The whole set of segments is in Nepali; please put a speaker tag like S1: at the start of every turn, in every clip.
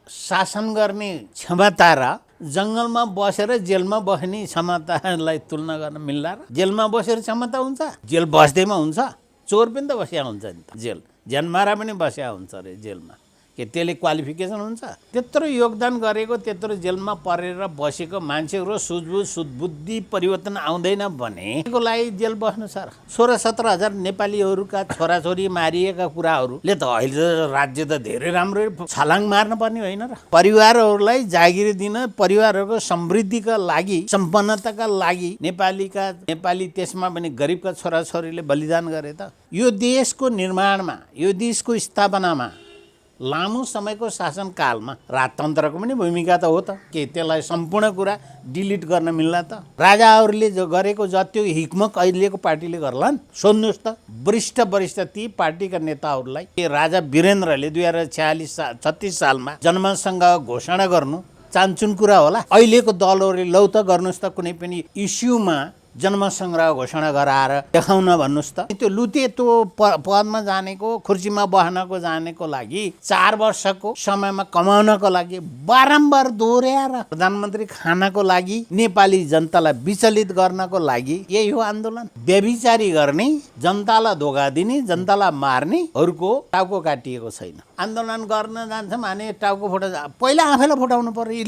S1: शासन गर्ने क्षमता र जङ्गलमा बसेर जेलमा बस्ने क्षमतालाई तुलना गर्न मिल्ला र? जेलमा बसेर क्षमता हुन्छ? जेल बस्दैमा हुन्छ? चोर पनि त बस्या हुन्छ नि त, जेल ज्यानमारा पनि बस्या हुन्छ अरे जेलमा, के त्यसले क्वालिफिकेसन हुन्छ? त्यत्रो योगदान गरेको, त्यत्रो जेलमा परेर बसेको मान्छेको सुझबुझ सुदबुद्धि परिवर्तन आउँदैन भनेको लागि जेल बस्नु छ र? 16-17 हजार नेपालीहरूका छोराछोरी मारिएका कुराहरूले त अहिले त राज्य त धेरै राम्रो छलाङ मार्न पर्ने होइन र? परिवारहरूलाई जागिर दिन, परिवारहरूको समृद्धिका लागि, सम्पन्नताका लागि नेपाली त्यसमा पनि गरिबका छोराछोरीले बलिदान गरे त। यो देशको निर्माणमा, यो देशको स्थापनामा लामो समयको शासनकालमा राजतन्त्रको पनि भूमिका त हो त। के त्यसलाई सम्पूर्ण कुरा डिलिट गर्न मिल्ला त? राजाहरूले जो गरेको जति हिक्मत अहिलेको पार्टीले गर्लान्? सोध्नुहोस् त वरिष्ठ ती पार्टीका नेताहरूलाई। राजा वीरेन्द्रले 2036 सालमा जनमतसँग घोषणा गर्नु चान्चुन कुरा होला? अहिलेको दलहरूले लौ त गर्नुहोस् त, कुनै पनि इस्युमा जन्मसङ्ग्रह घोषणा गराएर देखाउन भन्नुहोस् त। त्यो लुते त्यो पदमा जानेको, खुर्सीमा बस्नको जानेको लागि 4 वर्षको समयमा कमाउनको लागि बारम्बार दोहोऱ्याएर प्रधानमन्त्री खानको लागि, नेपाली जनतालाई विचलित गर्नको लागि यही हो आन्दोलन। व्यभिचारी गर्ने, जनतालाई धोका दिने, जनतालाई मार्नेहरूको टाउको काटिएको छैन। आन्दोलन गर्न जान्छौँ भने टाउको फुटा, पहिला आफैलाई फुटाउनु पर्यो।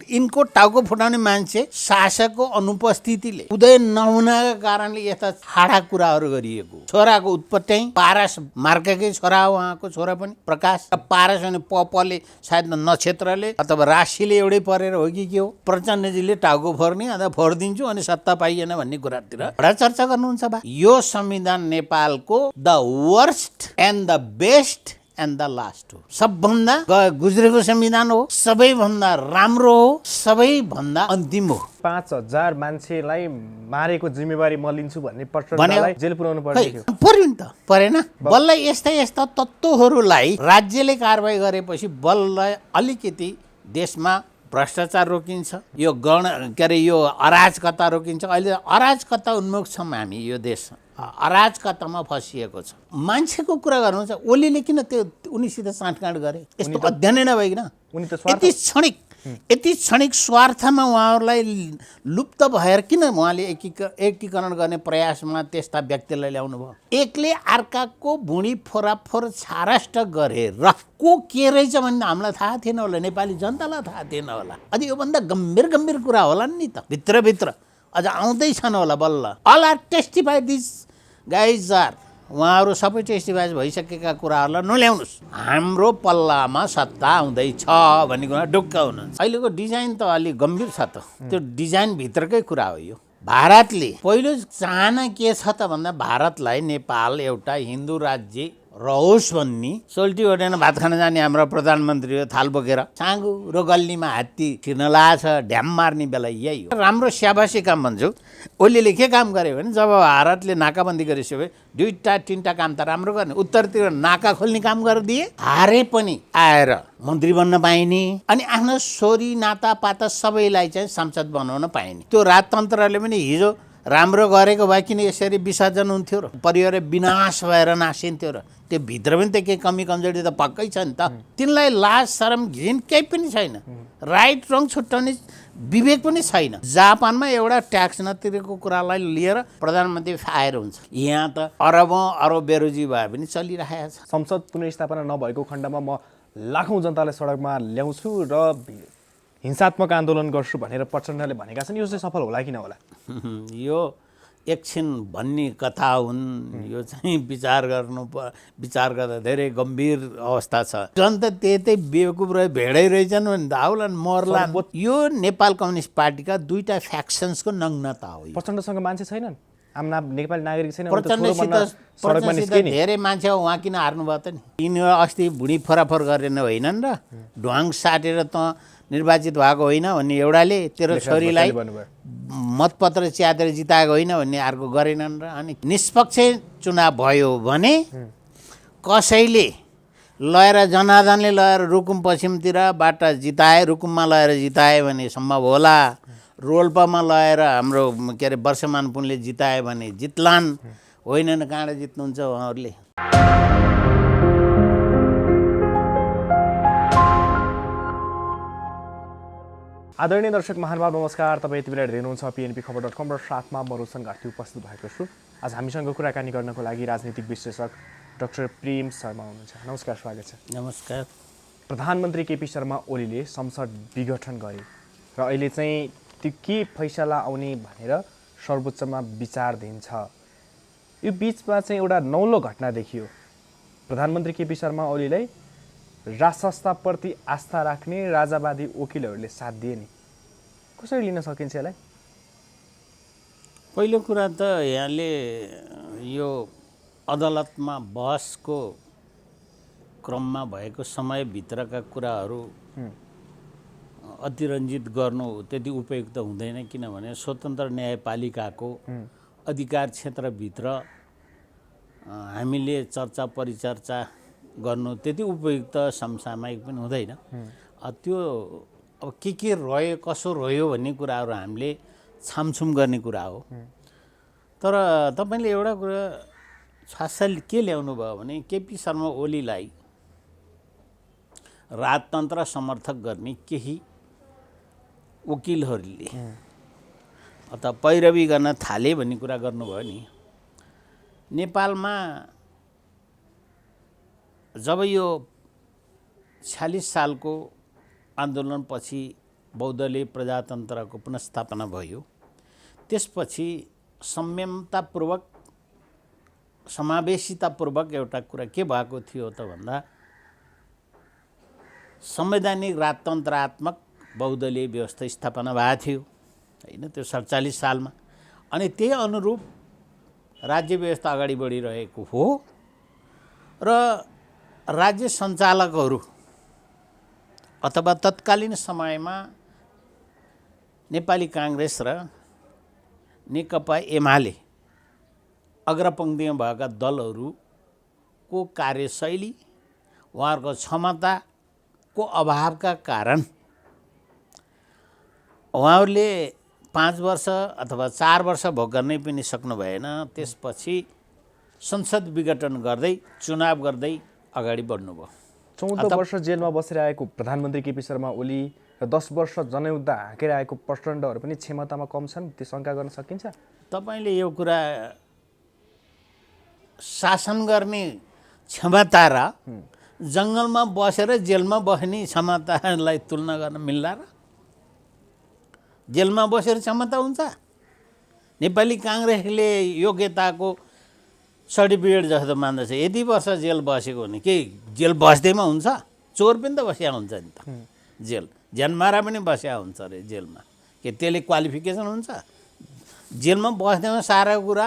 S1: यिनको टाउको फुटाउने मान्छे शासकको अनुपस्थितिले, उदय नहुनाका कारणले यस्ता छाडा कुराहरू गरिएको। छोराको उत्पत्ति पारस मार्काकै छोरा हो, उहाँको छोरा पनि प्रकाश। पारस अनि पले सायद नक्षत्रले अथवा राशिले एउटै परेर हो कि के हो, प्रचण्डजीले टाउको फोर्ने अथवा फोरिदिन्छु अनि सत्ता पाइएन भन्ने कुरातिर बडा चर्चा गर्नुहुन्छ बा। यो संविधान नेपालको the worst and the best and the last हो। सबभन्दा गुज्रेको संविधान हो, सबैभन्दा राम्रो हो, सबैभन्दा अन्तिम हो।
S2: 5000 मान्छेलाई मारेको जिम्मेवारी म लिन्छु भन्ने प्रचण्डलाई जेल पुर्याउनु पर्ने थियो।
S1: पर्यो नि त, परेन? बल्ल यस्ता तत्त्वहरूलाई राज्यले कारबाही गरेपछि बल्ल अलिकति देशमा भ्रष्टाचार रोकिन्छ, यो यो अराजकता रोकिन्छ। अहिले अराजकता उन्मुख छौँ हामी, यो देश अराजकतामा फसिएको छ। मान्छेको कुरा गर्नुहुन्छ, ओलीले किन त्यो उनीसित साँठगाँठ गरे? यस्तो अध्ययनै नभइकन यति क्षणिक स्वार्थमा उहाँहरूलाई लुप्त भएर किन उहाँले एकीकरण गर्ने प्रयासमा त्यस्ता व्यक्तिलाई ल्याउनु भयो? एकले अर्काको भुँडी फोराफोर छाराष्ट गरेर को के रहेछ भन्ने हामीलाई थाहा थिएन होला, नेपाली जनतालाई थाहा थिएन होला। अझ योभन्दा गम्भीर कुरा होला नि त, भित्रभित्र अझ आउँदैछन् होला बल्ल। All are testify this guys are, उहाँहरू सबै टेस्टिफाई भइसकेका कुराहरूलाई नल्याउनुहोस्। हाम्रो पल्लामा सत्ता आउँदैछ भन्ने कुरा ढुक्क हुनुहुन्छ। अहिलेको डिजाइन त अलिक गम्भीर छ त, त्यो डिजाइनभित्रकै कुरा हो यो। भारतले पहिलो चाहना के छ त भन्दा भारतलाई नेपाल एउटा हिन्दू राज्य रहोस् भन्ने। सोल्टी ओडेन भात खान जाने हाम्रो प्रधानमन्त्री हो, थाल बोकेर साँगु र गल्लीमा हात्ती छिर्न लाछ, ढ्याम मार्ने बेला यही हो। राम्रो स्याबासी काम भन्छु। ओलीले के काम गर्यो भने जब भारतले नाकाबन्दी गरिसक्यो 2-3टा काम त राम्रो गर्ने, उत्तरतिर नाका खोल्ने काम गरिदिए, हारे पनि आएर मन्त्री बन्न पाइने अनि आफ्नो छोरी नातापाता सबैलाई चाहिँ संसद बनाउन पाइने। त्यो राजतन्त्रले पनि हिजो राम्रो गरेको भए किन यसरी विसर्जन हुन्थ्यो र, परिवार विनाश भएर नासिन्थ्यो र? त्यो भित्र पनि त केही कमी कमजोरी त पक्कै छ नि त। तिनलाई लाज शरम घिन केही पनि छैन, राइट रङ छुट्याउने विवेक पनि छैन। जापानमा एउटा ट्याक्स नतिरेको कुरालाई लिएर प्रधानमन्त्री फायर हुन्छ, यहाँ त अरब बेरोजी भए पनि चलिरहेको छ।
S2: संसद पुनर्स्थापना नभएको खण्डमा म लाखौँ जनतालाई सडकमा ल्याउँछु र हिंसात्मक आन्दोलन गर्छु भनेर प्रचण्डले भनेका छन्। यो चाहिँ सफल होला कि नहोला?
S1: यो एकछिन भन्ने कथा हुन्, यो चाहिँ विचार गर्दा धेरै गम्भीर अवस्था छ। जनता त्यतै बेवकुफ रहे भेडै रहेछन् भने धाउलान् मर्लान्। यो नेपाल कम्युनिस्ट पार्टीका 2टा फ्याक्सन्सको नग्नता हो।
S2: प्रचण्डसँग मान्छे छैनन्, नेपाली नागरिक छैन।
S1: प्रचण्डसित धेरै मान्छे हो, उहाँ किन हार्नुभयो त नि? यिनीहरू अस्ति भुँडी फोराफोर गरेन होइनन् र, ढ्वाङ साटेर त निर्वाचित भएको होइन भन्ने एउटाले, तेरो छोरीलाई मतपत्र च्यातेर जिताएको होइन भन्ने अर्को गरेनन् र। अनि निष्पक्ष चुनाव भयो भने कसैले लगेर जनार्दनले लगेर रुकुम पश्चिमतिरबाट जिताए, रुकुममा लगेर जिताए भने सम्भव होला। रोल्पामा लगेर हाम्रो वर्षमान पुनले जिताए भने जित्लान्, होइन कहाँबाट जित्नुहुन्छ उहाँहरूले?
S2: आदरणीय दर्शक महानुभाव नमस्कार। तपाईँ यति बेला हेर्दै हुनुहुन्छ pnpखबर.com र साथमा म रोशन घाटी उपस्थित भएको छु। आज हामीसँग कुराकानी गर्नको लागि राजनीतिक विश्लेषक डाक्टर प्रेम शर्मा हुनुहुन्छ। नमस्कार, स्वागत छ।
S1: नमस्कार।
S2: प्रधानमन्त्री केपी शर्मा ओलीले संसद विघटन गरे र अहिले चाहिँ त्यो के फैसला आउने भनेर सर्वोच्चमा विचारधीन छ। यो बिचमा चाहिँ एउटा नौलो घटना देखियो। प्रधानमन्त्री केपी शर्मा ओलीलाई राजसंस्थाप्रति आस्था राख्ने राजावादी वकिलहरूले साथ दिए नि, कसरी लिन सकिन्छ यसलाई?
S1: पहिलो कुरा त यहाँले यो अदालतमा बहसको क्रममा भएको समयभित्रका कुराहरू अतिरञ्जित गर्नु त्यति उपयुक्त हुँदैन, किनभने स्वतन्त्र न्यायपालिकाको अधिकार क्षेत्रभित्र हामीले चर्चा परिचर्चा गर्नु त्यति उपयुक्त समसामयिक पनि हुँदैन। त्यो अब के रह्यो कसो रह्यो भन्ने कुराहरू हामीले छामछुम गर्ने कुरा हो। तर तपाईँले एउटा कुरा खासै के ल्याउनु भयो भने केपी शर्मा ओलीलाई राजतन्त्र समर्थक गर्ने केही वकिलहरूले अथवा पैरवी गर्न थाले भन्ने कुरा गर्नुभयो नि। नेपालमा जब यो 46 सालको आन्दोलनपछि बौद्धले प्रजातन्त्रको पुनर्स्थापना भयो, त्यसपछि संयमतापूर्वक समावेशितापूर्वक एउटा कुरा के भएको थियो त भन्दा संवैधानिक राजतन्त्रात्मक बौद्धले व्यवस्था स्थापना भएको थियो होइन, त्यो 47 सालमा। अनि त्यही अनुरूप राज्य व्यवस्था अगाडि बढिरहेको हो र राज्य सञ्चालकहरू अथवा तत्कालीन समयमा नेपाली काङ्ग्रेस र नेकपा एमाले अग्रपङ्क्तिमा भएका दलहरूको कार्यशैली, उहाँहरूको क्षमताको अभावका कारण उहाँहरूले 5 वर्ष अथवा 4 वर्ष भोग गर्नै पनि सक्नु भएन। त्यसपछि संसद विघटन गर्दै चुनाव गर्दै अगाडि बढ्नुभयो।
S2: 14 वर्ष जेलमा बसेर आएको प्रधानमन्त्री केपी शर्मा ओली र 10 वर्ष जनयुद्ध हाँकेर आएको प्रचण्डहरू पनि क्षमतामा कम छन्, त्यो शङ्का गर्न सकिन्छ?
S1: तपाईँले यो कुरा शासन गर्ने क्षमता र जङ्गलमा बसेर जेलमा बस्ने क्षमतालाई तुलना गर्न मिल्ला र? जेलमा बसेर क्षमता हुन्छ? नेपाली काङ्ग्रेसले योग्यताको सर्टिफिकेट जस्तो मान्दछ। यति वर्ष जेल बसेको भने के जेल बस्दैमा हुन्छ? चोर पनि त बसिया हुन्छ नि त जेल, ज्यानमारा पनि बसिया हुन्छ अरे जेलमा। के त्यसले क्वालिफिकेसन हुन्छ? जेलमा बस्दैमा सारा कुरा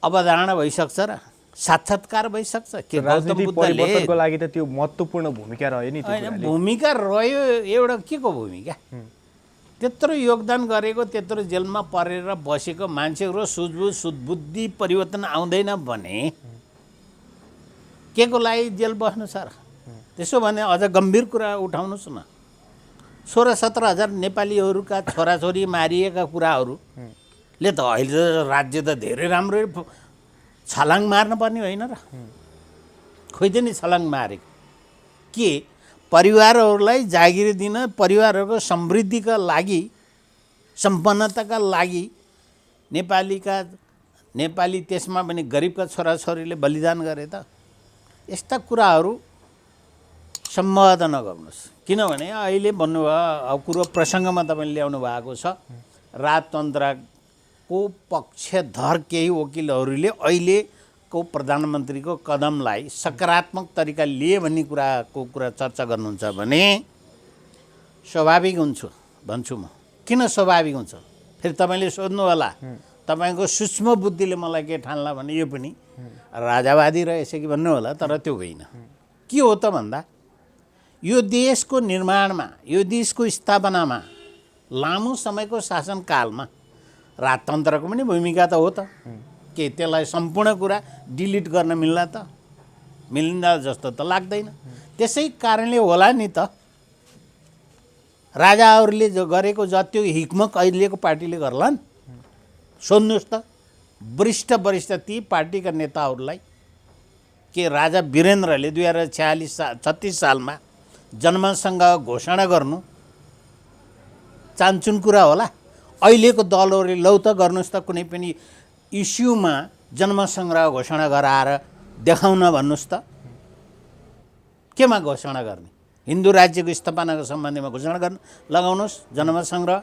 S1: अवधारणा भइसक्छ र साक्षात्कार भइसक्छ। के
S2: राजनीतिक परिवर्तनको लागि त त्यो महत्त्वपूर्ण भूमिका रह्यो नि।
S1: होइन, भूमिका रह्यो। एउटा के को भूमिका? त्यत्रो योगदान गरेको, त्यत्रो जेलमा परेर बसेको मान्छेको सुझबुझ सुदबुद्धि परिवर्तन आउँदैन भने के को लागि जेल बस्नु सर? त्यसो भने अझ गम्भीर कुरा उठाउनुहोस् न। 16-17 हजार नेपालीहरूका छोराछोरी मारिएका कुराहरूले त अहिले त राज्य त धेरै राम्रो छलाङ मार्न पर्ने होइन र? खोइ नि छलाङ मारेको के परिवारहरूलाई जागिर दिन, परिवारहरूको समृद्धिका लागि, सम्पन्नताका लागि नेपाली त्यसमा पनि गरिबका छोराछोरीले बलिदान गरे त। यस्ता कुराहरू सम्वाद नगर्नुहोस्, किनभने अहिले भन्नुभयो अब कुरो प्रसङ्गमा तपाईँले ल्याउनु भएको छ। राजतन्त्रको पक्षधर केही वकिलहरूले अहिलेको प्रधानमन्त्रीको कदमलाई सकारात्मक तरिका लिए भन्ने कुरा चर्चा गर्नुहुन्छ भने स्वाभाविक भन्छु म। किन स्वाभाविक हुन्छ? फेरि तपाईँले सोध्नु होला, तपाईँको सूक्ष्म बुद्धिले मलाई के ठान्ला भने यो पनि राजावादी रहेछ कि भन्नु होला। तर त्यो होइन। के हो त भन्दा यो देशको निर्माणमा, यो देशको स्थापनामा लामो समयको शासनकालमा राजतन्त्रको पनि भूमिका त हो त। के त्यसलाई सम्पूर्ण कुरा डिलिट गर्न मिल्ला त? मिल्दा जस्तो त लाग्दैन। त्यसै कारणले होला नि त राजाहरूले जो गरेको जति हिक्मत अहिलेको पार्टीले गर्लान्। सोध्नुहोस् त वरिष्ठ ती पार्टीका नेताहरूलाई के राजा वीरेन्द्रले 2036 सालमा जनमतसँग घोषणा गर्नु चान्चुन कुरा होला। अहिलेको दलहरूले लौ त गर्नुहोस् त कुनै पनि इस्युमा जन्मसङ्ग्रह घोषणा गराएर देखाउन भन्नुहोस् त। केमा घोषणा गर्ने? हिन्दू राज्यको स्थापनाको सम्बन्धमा घोषणा गर्न लगाउनुहोस्, जन्मसङ्ग्रह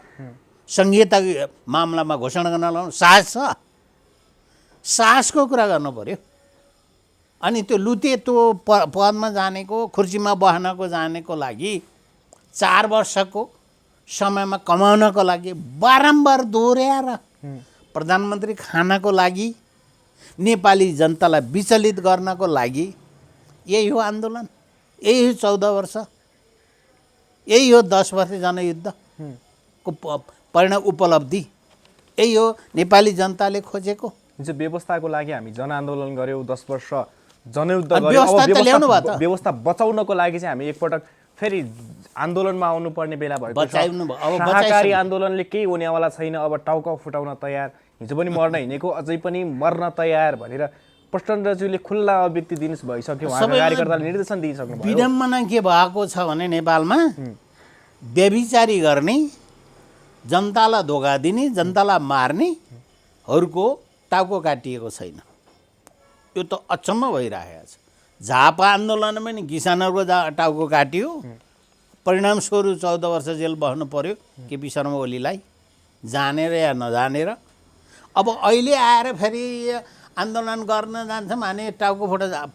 S1: सङ्घीयता मामलामा घोषणा गर्न लगाउनु। साहस छ? साहसको कुरा गर्नु पर्यो। अनि त्यो लुते त्यो पदमा जानेको, खुर्सीमा बस्नको जानेको लागि 4 वर्षको समयमा कमाउनको लागि बारम्बार दोहोऱ्याएर प्रधानमन्त्री खानको लागि, नेपाली जनतालाई विचलित गर्नको लागि यही हो आन्दोलन, यही हो 14 वर्ष, यही हो 10 वर्ष जनयुद्धको परिणाम उपलब्धि, यही हो नेपाली जनताले खोजेको।
S2: जुन व्यवस्थाको लागि हामी जनआन्दोलन गऱ्यौँ, 10 वर्ष जनयुद्ध
S1: व्यवस्था त ल्याउनु भयो त।
S2: व्यवस्था बचाउनको लागि चाहिँ हामी एकपटक फेरि आन्दोलनमा आउनुपर्ने बेला भएको छ।
S1: बचाउनु भयो, अब
S2: शाकाहारी आन्दोलनले केही हुनेवाला छैन, अब टाउको फुटाउन तयार, हिजो पनि मर्न हिँडेको अझै पनि मर्न तयार भनेर प्रचण्डज्यूले खुल्ला अभिव्यक्ति दिनु भइसक्यो। उहाँका कार्यकर्ताले निर्देशन दिइसक्नु भयो।
S1: विडम्बना के भएको छ भने नेपालमा व्यभिचारी गर्ने, जनतालाई धोका दिने, जनतालाई मार्नेहरूको टाउको काटिएको छैन। यो त अचम्म भइरहेको छ। झापा आन्दोलनमा नि किसानहरूको टाउको काटियो, परिणामस्वरूप 14 वर्ष जेल बस्नु पर्यो केपी शर्मा ओलीलाई, जानेर या नजानेर। अब अहिले आएर फेरि आन्दोलन गर्न जान्छौँ भने टाउको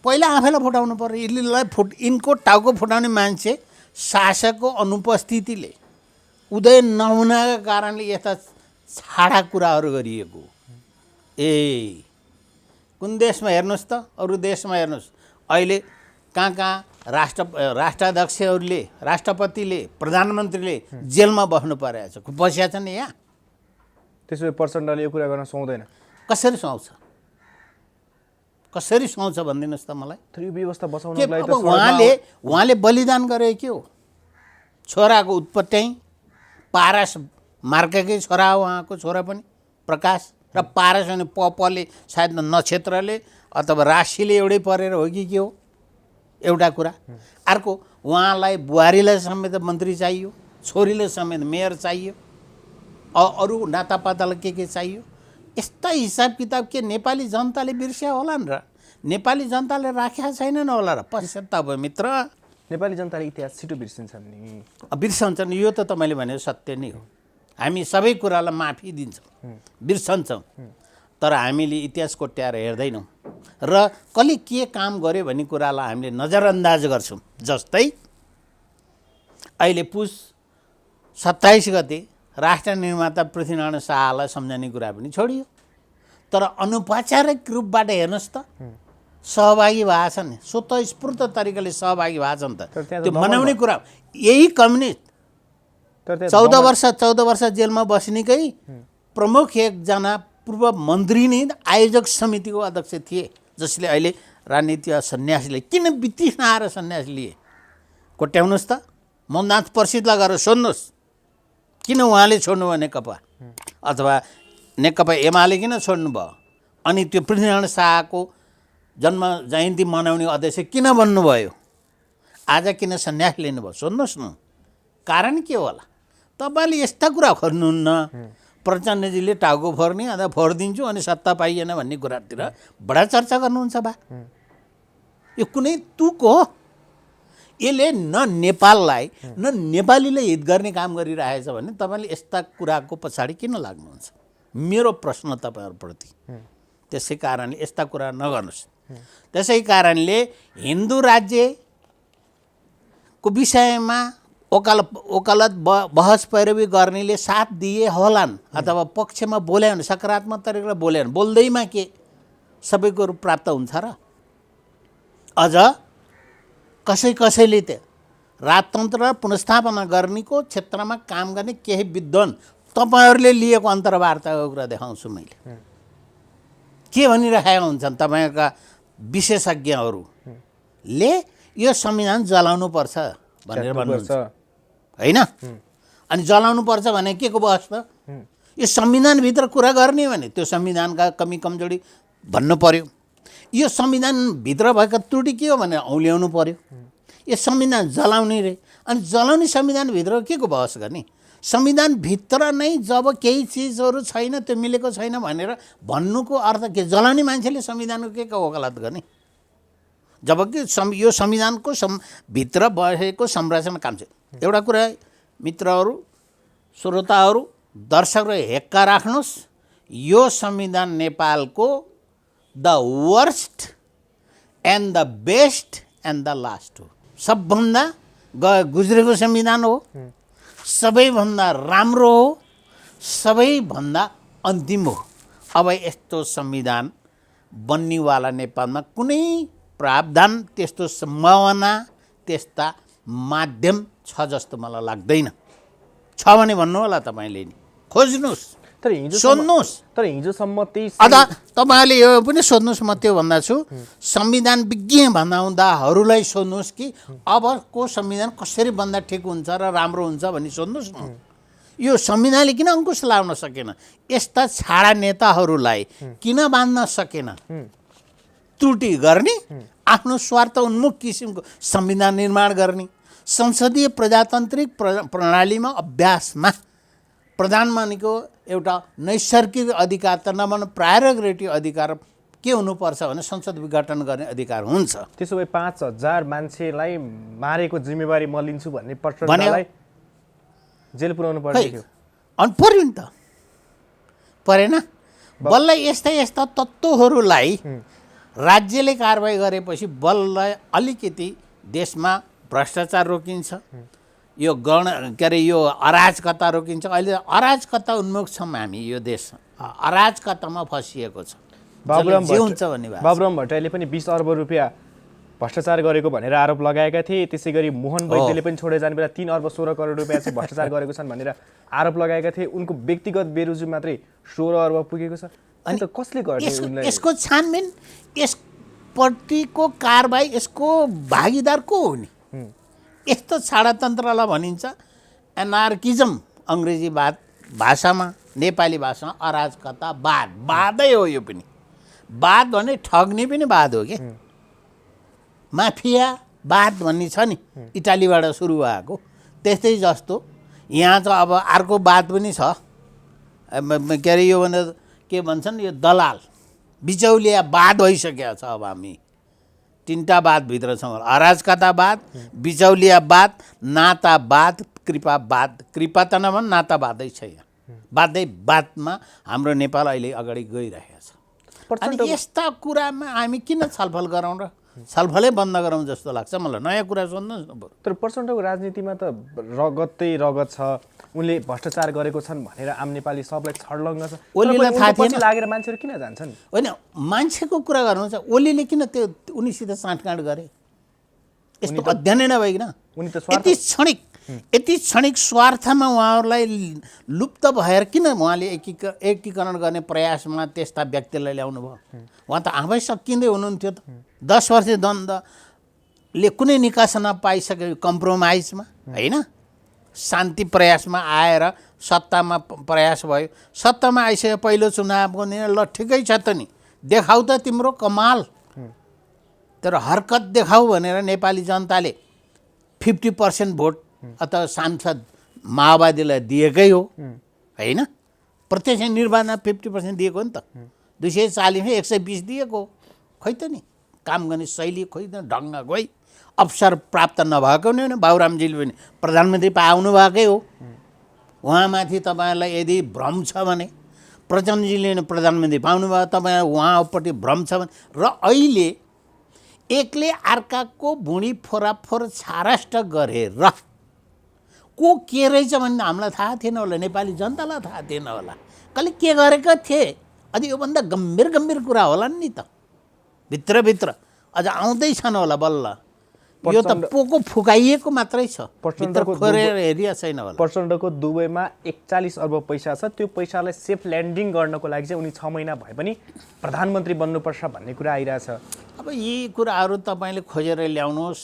S1: पहिला आफैलाई फुटाउनु पर्यो। यिनको टाउको फुटाउने मान्छे शासकको अनुपस्थितिले, उदय नहुनाका कारणले यस्ता छाडा कुराहरू गरिएको। कुन देशमा हेर्नुहोस् त, अरू देशमा हेर्नुहोस्, अहिले कहाँ राष्ट्राध्यक्षहरूले, राष्ट्रपतिले, प्रधानमन्त्रीले जेलमा बस्नु परेको छ, बसिया छ नि यहाँ।
S2: त्यसो भए प्रचण्डले यो कुरा गर्न सुहाउँदैन?
S1: कसरी सुहाउँछ? कसरी सुहाउँछ भनिदिनुहोस् त मलाई।
S2: यो व्यवस्था बचाउनको लागि त
S1: उहाँले बलिदान गरे के हो? छोराको उत्पत्ति पारस मार्काकै छोरा हो उहाँको छोरा पनि, प्रकाश। र पारस भने पले सायद नक्षत्रले अथवा राशिले एउटै परेर हो कि के हो? एउटा कुरा। अर्को, उहाँलाई बुहारीलाई समेत मन्त्री चाहियो, छोरीले समेत मेयर चाहियो, अरू नातापातालाई के चाहियो। यस्ता हिसाब किताब के नेपाली जनताले बिर्स्या होला नि र? नेपाली जनताले राखेका छैनन् होला र? पश्चाताप मित्र,
S2: नेपाली जनताले इतिहास छिटो बिर्सिन्छन् नि।
S1: बिर्सन्छन्, यो त मैले भनेको सत्य नै हो। हामी सबै कुरालाई माफी दिन्छौँ, बिर्सन्छौँ, तर हामीले इतिहास कोट्याएर हेर्दैनौँ र कसले के काम गर्यो भन्ने कुरालाई हामीले नजरअन्दाज गर्छौँ। जस्तै अहिले पुस 27 गते राष्ट्र निर्माता पृथ्वीनारायण शाहलाई सम्झने कुरा पनि छोडियो, तर अनौपचारिक रूपबाट हेर्नुहोस् त सहभागी भएको छ नि, स्वतःस्फूर्त तरिकाले सहभागी भएको छ नि त। त्यो मनाउने कुरा यही कम्युनिस्ट 14 वर्ष जेलमा बस्नेकै प्रमुख एकजना पूर्व मन्त्री नै आयोजक समितिको अध्यक्ष थिए, जसले अहिले राजनीति सन्यास लिए। किन बित्तिसमा आएर सन्यास लिए? कोट्याउनुहोस् त, मोहनदास प्रसिद्धलाई गएर सोध्नुहोस् किन उहाँले छोड्नुभयो नेकपा, अथवा नेकपा एमाले किन छोड्नुभयो, अनि त्यो पृथ्वीनारायण शाहको जन्म जयन्ती मनाउने अध्यक्ष किन बन्नुभयो, आज किन सन्यास लिनुभयो? सोध्नुहोस् न, कारण के होला? तपाईँले यस्ता कुरा खोज्नुहुन्न। प्रचण्डजीले टाउको फोर्ने, अन्त फोरिदिन्छु अनि सत्ता पाइएन भन्ने कुरातिर बडा चर्चा गर्नुहुन्छ बा। यो कुनै तुक हो? यसले न नेपाललाई न नेपालीलाई हित गर्ने काम गरिरहेछ भने तपाईँले यस्ता कुराको पछाडि किन लाग्नुहुन्छ? मेरो प्रश्न तपाईँहरूप्रति। त्यसै कारणले यस्ता कुरा नगर्नुहोस्। त्यसै कारणले हिन्दू राज्यको विषयमा वकालत बहस पैरवी गर्नेले साथ दिए होलान्, अथवा पक्षमा बोले भने सकारात्मक तरिकाले बोले भने बोल्दैमा के सबै कुरो प्राप्त हुन्छ र? अझ कसैले त राजतन्त्र पुनर्स्थापना गर्नेको क्षेत्रमा काम गर्ने केही विद्वान तपाईँहरूले लिएको अन्तर्वार्ताको कुरा देखाउँछु मैले। के भनिरहेका हुन्छन् तपाईँका विशेषज्ञहरूले? यो संविधान जलाउनु पर्छ भनेर भन्नुहुन्छ होइन? अनि जलाउनु पर्छ भने के को बहस त? यो संविधानभित्र कुरा गर्ने भने त्यो संविधानका कमी कमजोरी भन्नु पर्यो। यो संविधानभित्र भएका त्रुटि के हो भनेर औल्याउनु पर्यो। यो संविधान जलाउने रे, अनि जलाउने संविधानभित्र के को बहस गर्ने? संविधानभित्र नै जब केही चिजहरू छैन, त्यो मिलेको छैन भनेर भन्नुको अर्थ के? जलाउने मान्छेले संविधानको के वकालत गर्ने? जबकि यो संविधानको भित्र बसेको संरचना काम छ। एउटा कुरा मित्रहरू, श्रोताहरू, दर्शकहरू हेक्का राख्नुहोस्, यो संविधान नेपालको the worst and the best and the last हो। सबभन्दा गुज्रेको संविधान हो, सबैभन्दा राम्रो हो, सबैभन्दा अन्तिम हो। अब यस्तो संविधान बन्नेवाला नेपालमा कुनै प्रावधान, त्यस्तो सम्भावना, त्यस्ता माध्यम छ जस्तो मलाई लाग्दैन। छ भने भन्नु होला तपाईँले नि, खोज्नुहोस्, सोध्नुहोस्।
S2: तर हिजोसम्म त्यही
S1: तपाईँले यो पनि सोध्नुहोस्, म त्यो भन्दा छु, संविधान विज्ञ बनाउँदाहरूलाई सोध्नुहोस् कि अबको संविधान कसरी बन्दा ठिक हुन्छ र राम्रो हुन्छ भनी सोध्नुहोस् न। यो संविधानले किन अङ्कुश लाउन सकेन? यस्ता छाडा नेताहरूलाई किन बाँध्न सकेन? त्रुटि गर्ने, आफ्नो स्वार्थ उन्मुख किसिमको संविधान निर्माण गर्ने, संसदीय प्रजातान्त्रिक प्रणालीमा अभ्यासमा प्रधानमन्त्रीको एउटा नैसर्गिक अधिकार त नभन प्रायोरिटी अधिकार के हुनुपर्छ भने संसद विघटन गर्ने अधिकार हुन्छ।
S2: त्यसो भए 5000 मान्छेलाई मारेको जिम्मेवारी म लिन्छु भन्ने प्रचण्डलाई जेल पुर्याउनु पर्ने थियो।
S1: अनि पर्यो नि त, परेन? बल्ल यस्ता यस्ता तत्त्वहरूलाई राज्यले कारबाही गरेपछि बल्ल अलिकति देशमा भ्रष्टाचार रोकिन्छ, यो यो अराजकता रोकिन्छ। अहिले अराजकता उन्मुख छौँ हामी, यो देश अराजकतामा फसिएको छ।
S2: बाबुराम भट्टराईले पनि 20 अर्ब रुपियाँ भ्रष्टाचार गरेको भनेर आरोप लगाएका थिए। त्यसै गरी मोहन वैद्यले पनि छोडेर जाने बेला 3 अर्ब 16 करोड रुपियाँ चाहिँ भ्रष्टाचार गरेको छन् भनेर आरोप लगाएका थिए। उनको व्यक्तिगत बेरोजगारी मात्रै 16 अर्ब पुगेको छ। अनि त कसले गर्ने?
S1: यसको छानबिन, यसप्रतिको कारबाही, यसको भागीदार को हो नि? यस्तो छाडातन्त्रलाई भनिन्छ एनार्किजम अङ्ग्रेजी भाषामा, नेपाली भाषामा अराजकतावाद। वादै हो यो पनि। वाद भने ठग्ने पनि वाद हो कि, माफियावाद भन्ने छ नि, इटालीबाट सुरु भएको, त्यस्तै जस्तो यहाँ चाहिँ अब अर्को वाद पनि छ। के अरे यो भने के भन्छन्, यो दलाल बिचौलिया वाद भइसकेको छ। अब हामी 3टा वादभित्र छौँ, अराजकतावाद, बिचौलियावाद, नातावाद, कृपावाद। कृपा त नभन्, नातावादै छ। यहाँ वादै-वादमा हाम्रो नेपाल अहिले अगाडि गइरहेको छ। अनि यस्ता कुरामा हामी किन छलफल गरौँ र? छलफलै बन्द गरौँ जस्तो लाग्छ मलाई। नयाँ कुरा सोध्नुहोस् न।
S2: तर प्रचण्डको राजनीतिमा त रगतै रगत छ। उनले भ्रष्टाचार गरेको छन् भनेर आम नेपाली सबलाई छड्लङ्ग छ।
S1: ओलीलाई थाहा थिएन
S2: लागेर मान्छेहरू किन जान्छन्?
S1: होइन, मान्छेको कुरा गर्नुहुन्छ, ओलीले किन त्यो उनीसित साँठगाँठ गरे? यस्तो अध्ययनै नभइकन यति क्षणिक स्वार्थमा उहाँहरूलाई लुप्त भएर किन उहाँले एकीकरण गर्ने प्रयासमा त्यस्ता व्यक्तिलाई ल्याउनु भयो? उहाँ त आफै सकिँदै हुनुहुन्थ्यो त। 10 वर्ष द्वन्द्वले कुनै निकास नपाइसक्यो कम्प्रोमाइजमा, होइन? शान्ति प्रयासमा आएर सत्तामा प्रयास भयो। सत्तामा आइसक्यो, पहिलो चुनावको निर्णय, ल ठिकै छ त नि, देखाउ त तिम्रो कमाल। तर हरकत देखाऊ भनेर नेपाली जनताले 50% भोट अथवा सांसद माओवादीलाई दिएकै हो, होइन? प्रत्यक्ष निर्वाचनमा 50% दिएको हो नि त। 240 120 दिएको, खोइ त नि। काम गर्ने शैली खोइ त, ढङ्ग खोइ, अवसर प्राप्त नभएको नै हो। बाबुरामजीले पनि प्रधानमन्त्री पाउनु भएकै हो। उहाँमाथि तपाईँहरूलाई यदि भ्रम छ भने, प्रचण्डजीले प्रधानमन्त्री पाउनु भयो, तपाईँ उहाँपट्टि भ्रम छ भने, र अहिले एकले अर्काको भुँडी फोराफोर छारास्ट गरेर को के रहेछ भन्ने हामीलाई थाहा थिएन होला, नेपाली जनतालाई थाहा थिएन होला। कसले के गरेका थिए? अझ योभन्दा गम्भीर कुरा होला नि त। भित्रभित्र अझ आउँदैछन् होला बल्ल। यो त पोको फुकाइएको मात्रै छ, भित्र खोरेर हेरिया छैन होला।
S2: प्रचण्डको दुबईमा 41 अर्ब पैसा छ। त्यो पैसालाई सेफ ल्यान्डिङ गर्नको लागि चाहिँ उनी 6 महिना भए पनि प्रधानमन्त्री बन्नुपर्छ भन्ने कुरा आइरहेछ।
S1: अब यी कुराहरू तपाईँले खोजेर ल्याउनुहोस्,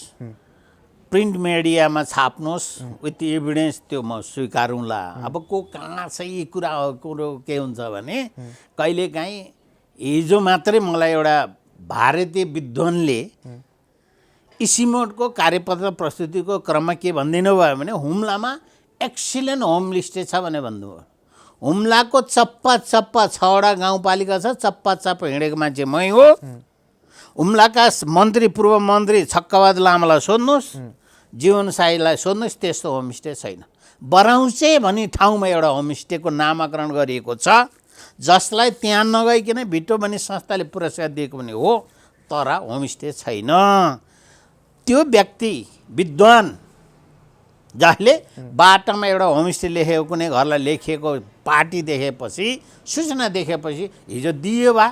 S1: प्रिन्ट मिडियामा छाप्नुहोस्, विथ एभिडेन्स, त्यो म स्वीकारुँला। अब को कहाँ चाहिँ यी कुरो के हुन्छ भने, कहिलेकाहीँ हिजो मात्रै मलाई एउटा भारतीय विद्वानले इसिमोडको कार्यपत्र प्रस्तुतिको क्रममा के भनिदिनु भयो भने, हुम्लामा एक्सिलेन्ट होमस्टे छ भने भन्नुभयो। हुम्लाको चप्पा 6वटा गाउँपालिका छ, चप्पा हिँडेको मान्छे मै हो। हुम्लाका मन्त्री पूर्व मन्त्री छक्कबहादुर लामालाई सोध्नुहोस्, जीवन साईलाई सोध्नुहोस्, त्यस्तो होमस्टे छैन। बराउँचे भन्ने ठाउँमा एउटा होमस्टेको नामाकरण गरिएको छ, जसलाई त्यहाँ नगइकन भिटो भन्ने संस्थाले पुरस्कार दिएको पनि हो, तर होमस्टे छैन। त्यो व्यक्ति विद्वान जसले बाटोमा एउटा होमस्टे लेखेको कुनै घरलाई लेखिएको पार्टी देखेपछि, सूचना देखेपछि हिजो दियो बा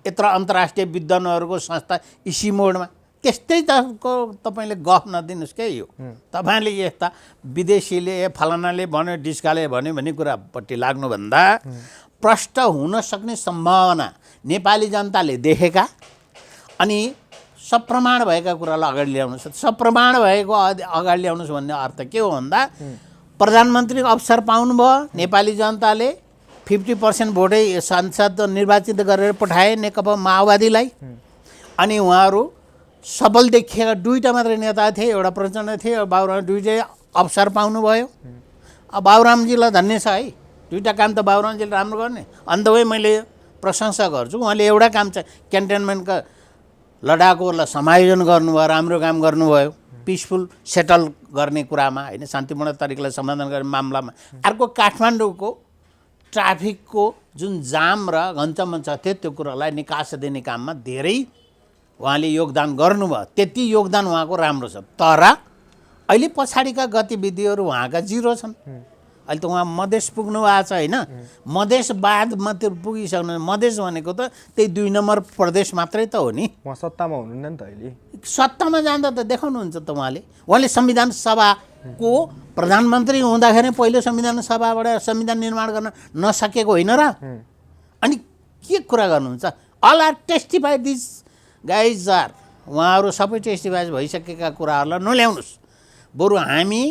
S1: यत्र अन्तर्राष्ट्रिय विद्वानहरूको संस्था इसी मोडमा, त्यस्तै जसको तपाईँले गफ नदिनुहोस् क्या। यो तपाईँले यस्ता विदेशीले फलानाले भन्यो डिस्काले भन्यो भन्ने कुरापट्टि लाग्नुभन्दा प्रष्ट हुन सक्ने सम्भावना नेपाली जनताले देखेका अनि सप्रमाण भएका कुरालाई अगाडि ल्याउनुहोस्। सप्रमाण भएको अगाडि ल्याउनुहोस् भन्ने अर्थ के हो भन्दा प्रधानमन्त्रीको अवसर पाउनुभयो, नेपाली जनताले 50% भोटै सांसद निर्वाचित गरेर पठाए नेकपा माओवादीलाई, अनि उहाँहरू सबल देखिएका दुईवटा मात्रै नेता थिए, एउटा प्रचण्ड थिए, एउटा बाबुराम, दुईटै अवसर पाउनुभयो। अब बाबुरामजीलाई धन्य छ है, दुईवटा काम त बाबुरामजीले राम्रो गर्ने, अन्त मैले प्रशंसा गर्छु। उहाँले एउटा काम चाहिँ क्यान्टनमेन्टका लडाकुहरूलाई समायोजन गर्नुभयो, राम्रो काम गर्नुभयो, पिसफुल सेटल गर्ने कुरामा होइन, शान्तिपूर्ण तरिकाले समाधान गर्ने मामलामा। अर्को काठमाडौँको ट्राफिकको जुन जाम र घञ्चमञ्च थियो त्यो कुरालाई निकास दिने काममा धेरै उहाँले योगदान गर्नुभयो, त्यति योगदान उहाँको राम्रो छ। तर अहिले पछाडिका गतिविधिहरू उहाँका जिरो छन्। अहिले त उहाँ मधेस पुग्नु भएको छ होइन, मधेस बाद मात्र पुगिसक्नु। मधेस भनेको त त्यही 2 नम्बर प्रदेश मात्रै त हो नि।
S2: उहाँ सत्तामा हुनुहुन्न नि त अहिले।
S1: सत्तामा जाँदा त देखाउनुहुन्छ त उहाँले संविधान सभाको प्रधानमन्त्री हुँदाखेरि पहिलो संविधान सभाबाट संविधान निर्माण गर्न नसकेको होइन र? अनि के कुरा गर्नुहुन्छ? All are testify this guys are, उहाँहरू सबै टेस्टिफाई भइसकेका कुराहरूलाई नल्याउनुहोस्। बरु हामी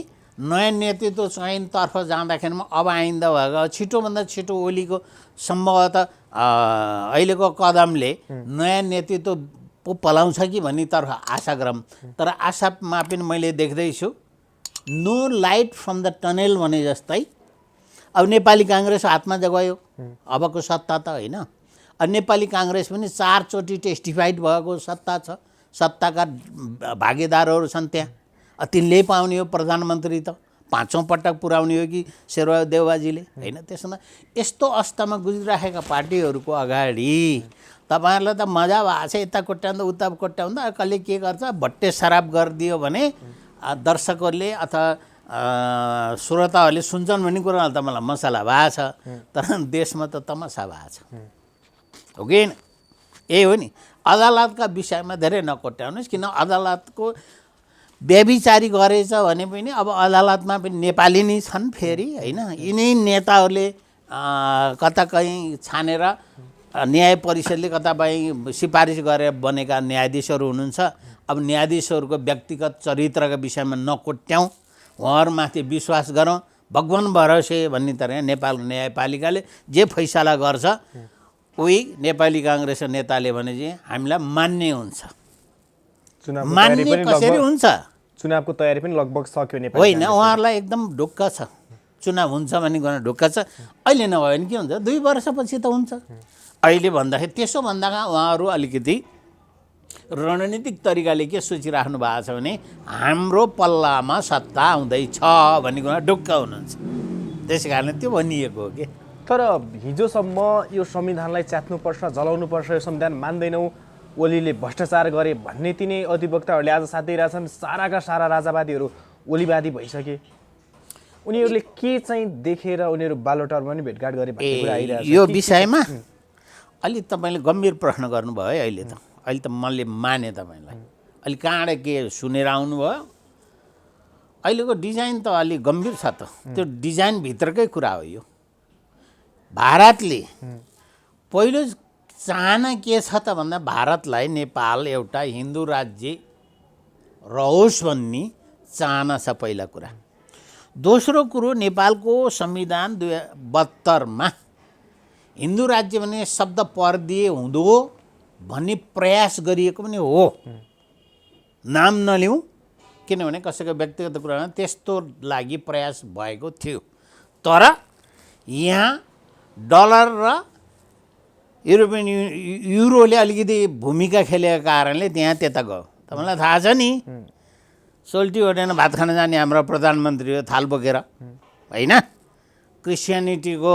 S1: नयाँ नेतृत्व चयनतर्फ जाँदाखेरिमा अब आइन्दा भएको छिटोभन्दा छिटो ओलीको सम्भवतः अहिलेको कदमले नयाँ नेतृत्व पो पलाउँछ कि भन्नेतर्फ आशा गरौँ। तर आशामा पनि मैले देख्दैछु no light from the tunnel भने जस्तै अब नेपाली काङ्ग्रेस हातमा गयो, अबको सत्ता त होइन। अब नेपाली काङ्ग्रेस पनि 4 चोटि टेस्टिफाइड भएको सत्ता छ, सत्ताका भागीदारहरू छन् त्यहाँ। तिनले पाउने हो प्रधानमन्त्री त, 5औं पटक पुर्याउने हो कि शेरबहादुर देउवाजीले होइन। त्यसमा यस्तो अवस्थामा गुजिराखेका पार्टीहरूको अगाडि तपाईँहरूलाई त मजा भएको छ, यता कोट्याउँदा उता कोट्याउँदा। कसले के गर्छ, भट्टे सराप गरिदियो भने दर्शकहरूले अथवा श्रोताहरूले सुन्छन् भन्ने कुरालाई त मलाई मसला भएको छ, तर देशमा त तमासा भएको छ, हो कि होइन? यही हो नि। अदालतका विषयमा धेरै नकोट्याउनुहोस्, किन अदालतको व्यभिचारी गरेछ भने पनि अब अदालतमा पनि नेपाली नै छन् फेरि होइन। यिनै नेताहरूले कता कहीँ छानेर न्याय परिषदले कतापय सिफारिस गरेर बनेका न्यायाधीशहरू हुनुहुन्छ। अब न्यायाधीशहरूको व्यक्तिगत चरित्रका विषयमा नकोट्याउँ, उहाँहरूमाथि विश्वास गरौँ। भगवान भरोसे भन्ने तरह नेपालको न्यायपालिकाले जे फैसला गर्छ उही नेपाली काङ्ग्रेसको नेताले भने चाहिँ हामीलाई मान्ने हुन्छ। मान्ने कसरी हुन्छ?
S2: चुनावको तयारी पनि लगभग सक्यो नेपाल
S1: होइन, उहाँहरूलाई एकदम ढुक्क छ, चुनाव हुन्छ भन्ने कुरा ढुक्क छ। अहिले नभयो भने के हुन्छ, 2 वर्षपछि त हुन्छ। अहिले भन्दाखेरि त्यसो भन्दाका उहाँहरू अलिकति रणनीतिक तरिकाले के सोचिराख्नु भएको छ भने हाम्रो पल्लामा सत्ता आउँदैछ भन्ने कुरा ढुक्क हुनुहुन्छ। त्यसै कारणले त्यो भनिएको हो कि।
S2: तर हिजोसम्म यो संविधानलाई च्यात्नुपर्छ, जलाउनुपर्छ, यो संविधान मान्दैनौँ, ओलीले भ्रष्टाचार गरे भन्ने तिनै अधिवक्ताहरूले आज साथ दिइरहेछन्। साराका सारा राजावादीहरू ओलीवादी भइसके। उनीहरूले के चाहिँ देखेर उनीहरू बालोटारमा पनि भेटघाट गरे भन्ने कुरा आइरहेछ।
S1: यो विषयमा अलि तपाईँले गम्भीर प्रश्न गर्नुभयो है। अहिले त मैले माने तपाईँलाई। अलि कहाँबाट के सुनेर आउनुभयो? अहिलेको डिजाइन त अलि गम्भीर छ त। त्यो डिजाइनभित्रकै कुरा हो यो। भारतले पहिलो चाहना के छ त भन्दा भारतलाई नेपाल एउटा हिन्दू राज्य रहोस् भन्ने चाहना छ पहिला कुरा। दोस्रो कुरो, नेपालको संविधान 2072 हिन्दू राज्य भन्ने शब्द परिदिए हुँदो भन्ने प्रयास गरिएको पनि हो। नाम नलिउँ, किनभने कसैको व्यक्तिगत कुरामा त्यस्तो लागि प्रयास भएको थियो। तर यहाँ डलर र युरोपियन युरोले अलिकति भूमिका खेलेको कारणले त्यहाँ त्यता गयो। तपाईँलाई थाहा छ नि, सोल्टी होटेन भात खान जाने हाम्रो प्रधानमन्त्री हो थाल बोकेर, होइन? क्रिस्चियनिटीको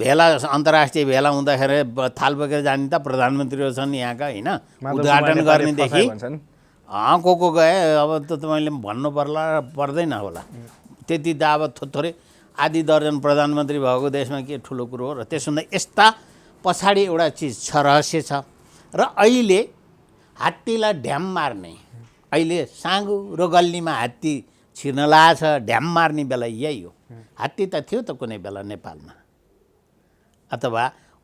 S1: भेला, अन्तर्राष्ट्रिय भेला हुँदाखेरि थाल बोकेर जाने त प्रधानमन्त्री छन् यहाँका, होइन? उद्घाटन गर्नेदेखि को गए अब त तपाईँले भन्नु पर्दैन होला। त्यति त अब थोरै आधी दर्जन प्रधानमन्त्री भएको देशमा के ठुलो कुरो हो र? त्यसो हुँदा यस्ता पछाडि एउटा चिज छ, रहस्य छ। र अहिले हात्तीलाई ढ्याम मार्ने, अहिले साँगुरो गल्लीमा हात्ती छिर्न लागेछ, ढ्याम मार्ने बेला यही हो। हात्ती त थियो त कुनै बेला नेपालमा, अथवा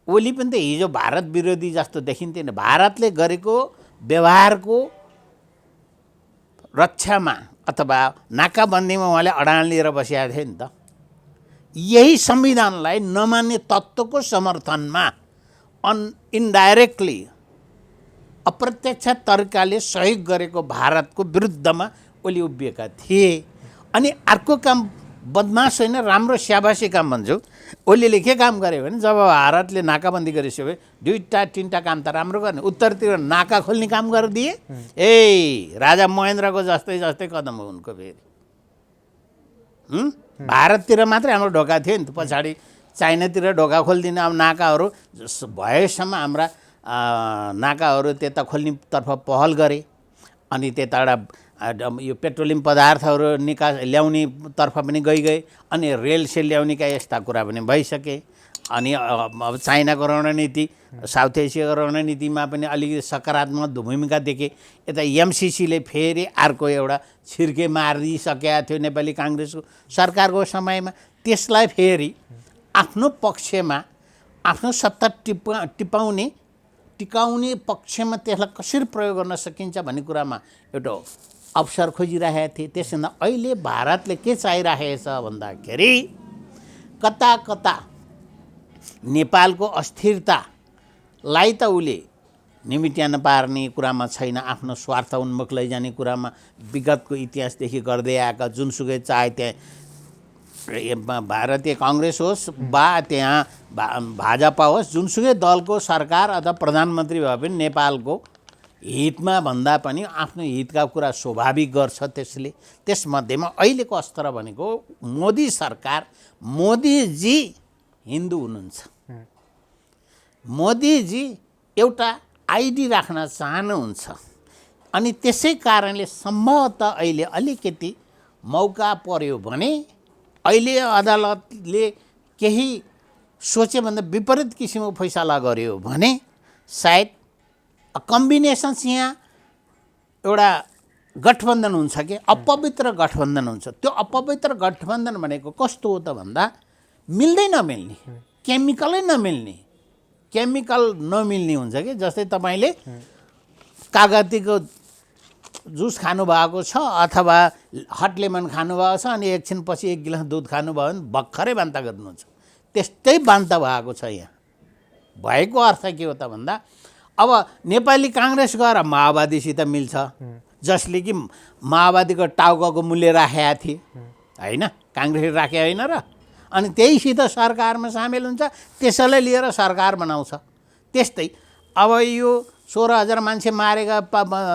S1: ओली पनि त हिजो भारत विरोधी जस्तो देखिन्थेन। भारतले गरेको व्यवहारको रक्षामा अथवा नाकाबन्दीमा उहाँले अडान लिएर बसिया थिए नि त। यही संविधानलाई नमान्ने तत्त्वको समर्थनमा इन्डाइरेक्टली, अप्रत्यक्ष तरिकाले सहयोग गरेको भारतको विरुद्धमा ओली उभिएका थिए। अनि अर्को काम बदमास होइन, राम्रो स्याबासी काम भन्छु। ओलीले के काम गर्यो भने जब भारतले नाकाबन्दी गरिसक्यो 2-3टा काम त राम्रो गर्ने, उत्तरतिर नाका खोल्ने काम गरिदिए। राजा महेन्द्रको जस्तै जस्तै कदम हो उनको। फेरि भारततिर मात्रै हाम्रो ढोका थियो नि त, पछाडि चाइनातिर ढोका खोलिदिने। अब नाकाहरू भएसम्म हाम्रा नाकाहरू त्यता खोल्नेतर्फ पहल गरे। अनि त्यता एउटा यो पेट्रोलियम पदार्थहरू ल्याउनेतर्फ पनि गए। अनि रेल सेल ल्याउनेका यस्ता कुरा पनि भइसके। अनि अब चाइनाको रणनीति, साउथ एसियाको रणनीतिमा पनि अलिकति सकारात्मक भूमिका देखे। यता एमसिसीले फेरि अर्को एउटा छिर्के मारिसकेका थियो नेपाली काङ्ग्रेसको सरकारको समयमा। त्यसलाई फेरि आफ्नो पक्षमा, आफ्नो सत्ता टिकाउने पक्षमा त्यसलाई कसरी प्रयोग गर्न सकिन्छ भन्ने कुरामा एउटा अवसर खोजिरहेका थिए। त्यसैले अहिले भारतले के चाहिरहेछ भन्दाखेरि कता कता नेपालको अस्थिरतालाई त उसले निमिट्यान पार्ने कुरामा छैन, आफ्नो स्वार्थ उन्मुख लैजाने कुरामा विगतको इतिहासदेखि गर्दै आएका जुनसुकै चाहे त्यहाँ भारतीय काङ्ग्रेस होस् वा त्यहाँ भाजपा होस्, जुनसुकै दलको सरकार अथवा प्रधानमन्त्री भए पनि नेपालको हितमा भन्दा पनि आफ्नो हितका कुरा स्वाभाविक गर्छ त्यसले। त्यसमध्येमा अहिलेको अस्त्र भनेको मोदी सरकार। मोदीजी हिन्दू हुनुहुन्छ। मोदीजी एउटा आइडी राख्न चाहनुहुन्छ। अनि त्यसै कारणले सम्भवतः अहिले अलिकति मौका पर्यो भने अहिले अदालतले केही सोचेभन्दा विपरीत किसिमको फैसला गर्यो भने सायद कम्बिनेसन यहाँ एउटा गठबन्धन हुन्छ कि अपवित्र गठबन्धन हुन्छ। त्यो अपवित्र गठबन्धन भनेको कस्तो हो त भन्दा मिल्दै नमिल्ने, केमिकलै नमिल्ने, केमिकल नमिल्ने हुन्छ कि जस्तै तपाईँले कागतीको जुस खानुभएको छ अथवा हट लेमन खानुभएको छ अनि एकछिनपछि 1 गिलास दुध खानुभयो भने भर्खरै बान्ता गर्नुहुन्छ। त्यस्तै बान्ता भएको छ यहाँ। भएको अर्थ के हो त भन्दा अब नेपाली काङ्ग्रेस गएर माओवादीसित मिल्छ, जसले कि माओवादीको टाउकाको मूल्य राखेका थिए, होइन? काङ्ग्रेसले राखे होइन र? अनि त्यहीसित सरकारमा सामेल हुन्छ, त्यसैलाई लिएर सरकार बनाउँछ। त्यस्तै अब यो 16,000 मान्छे मारेका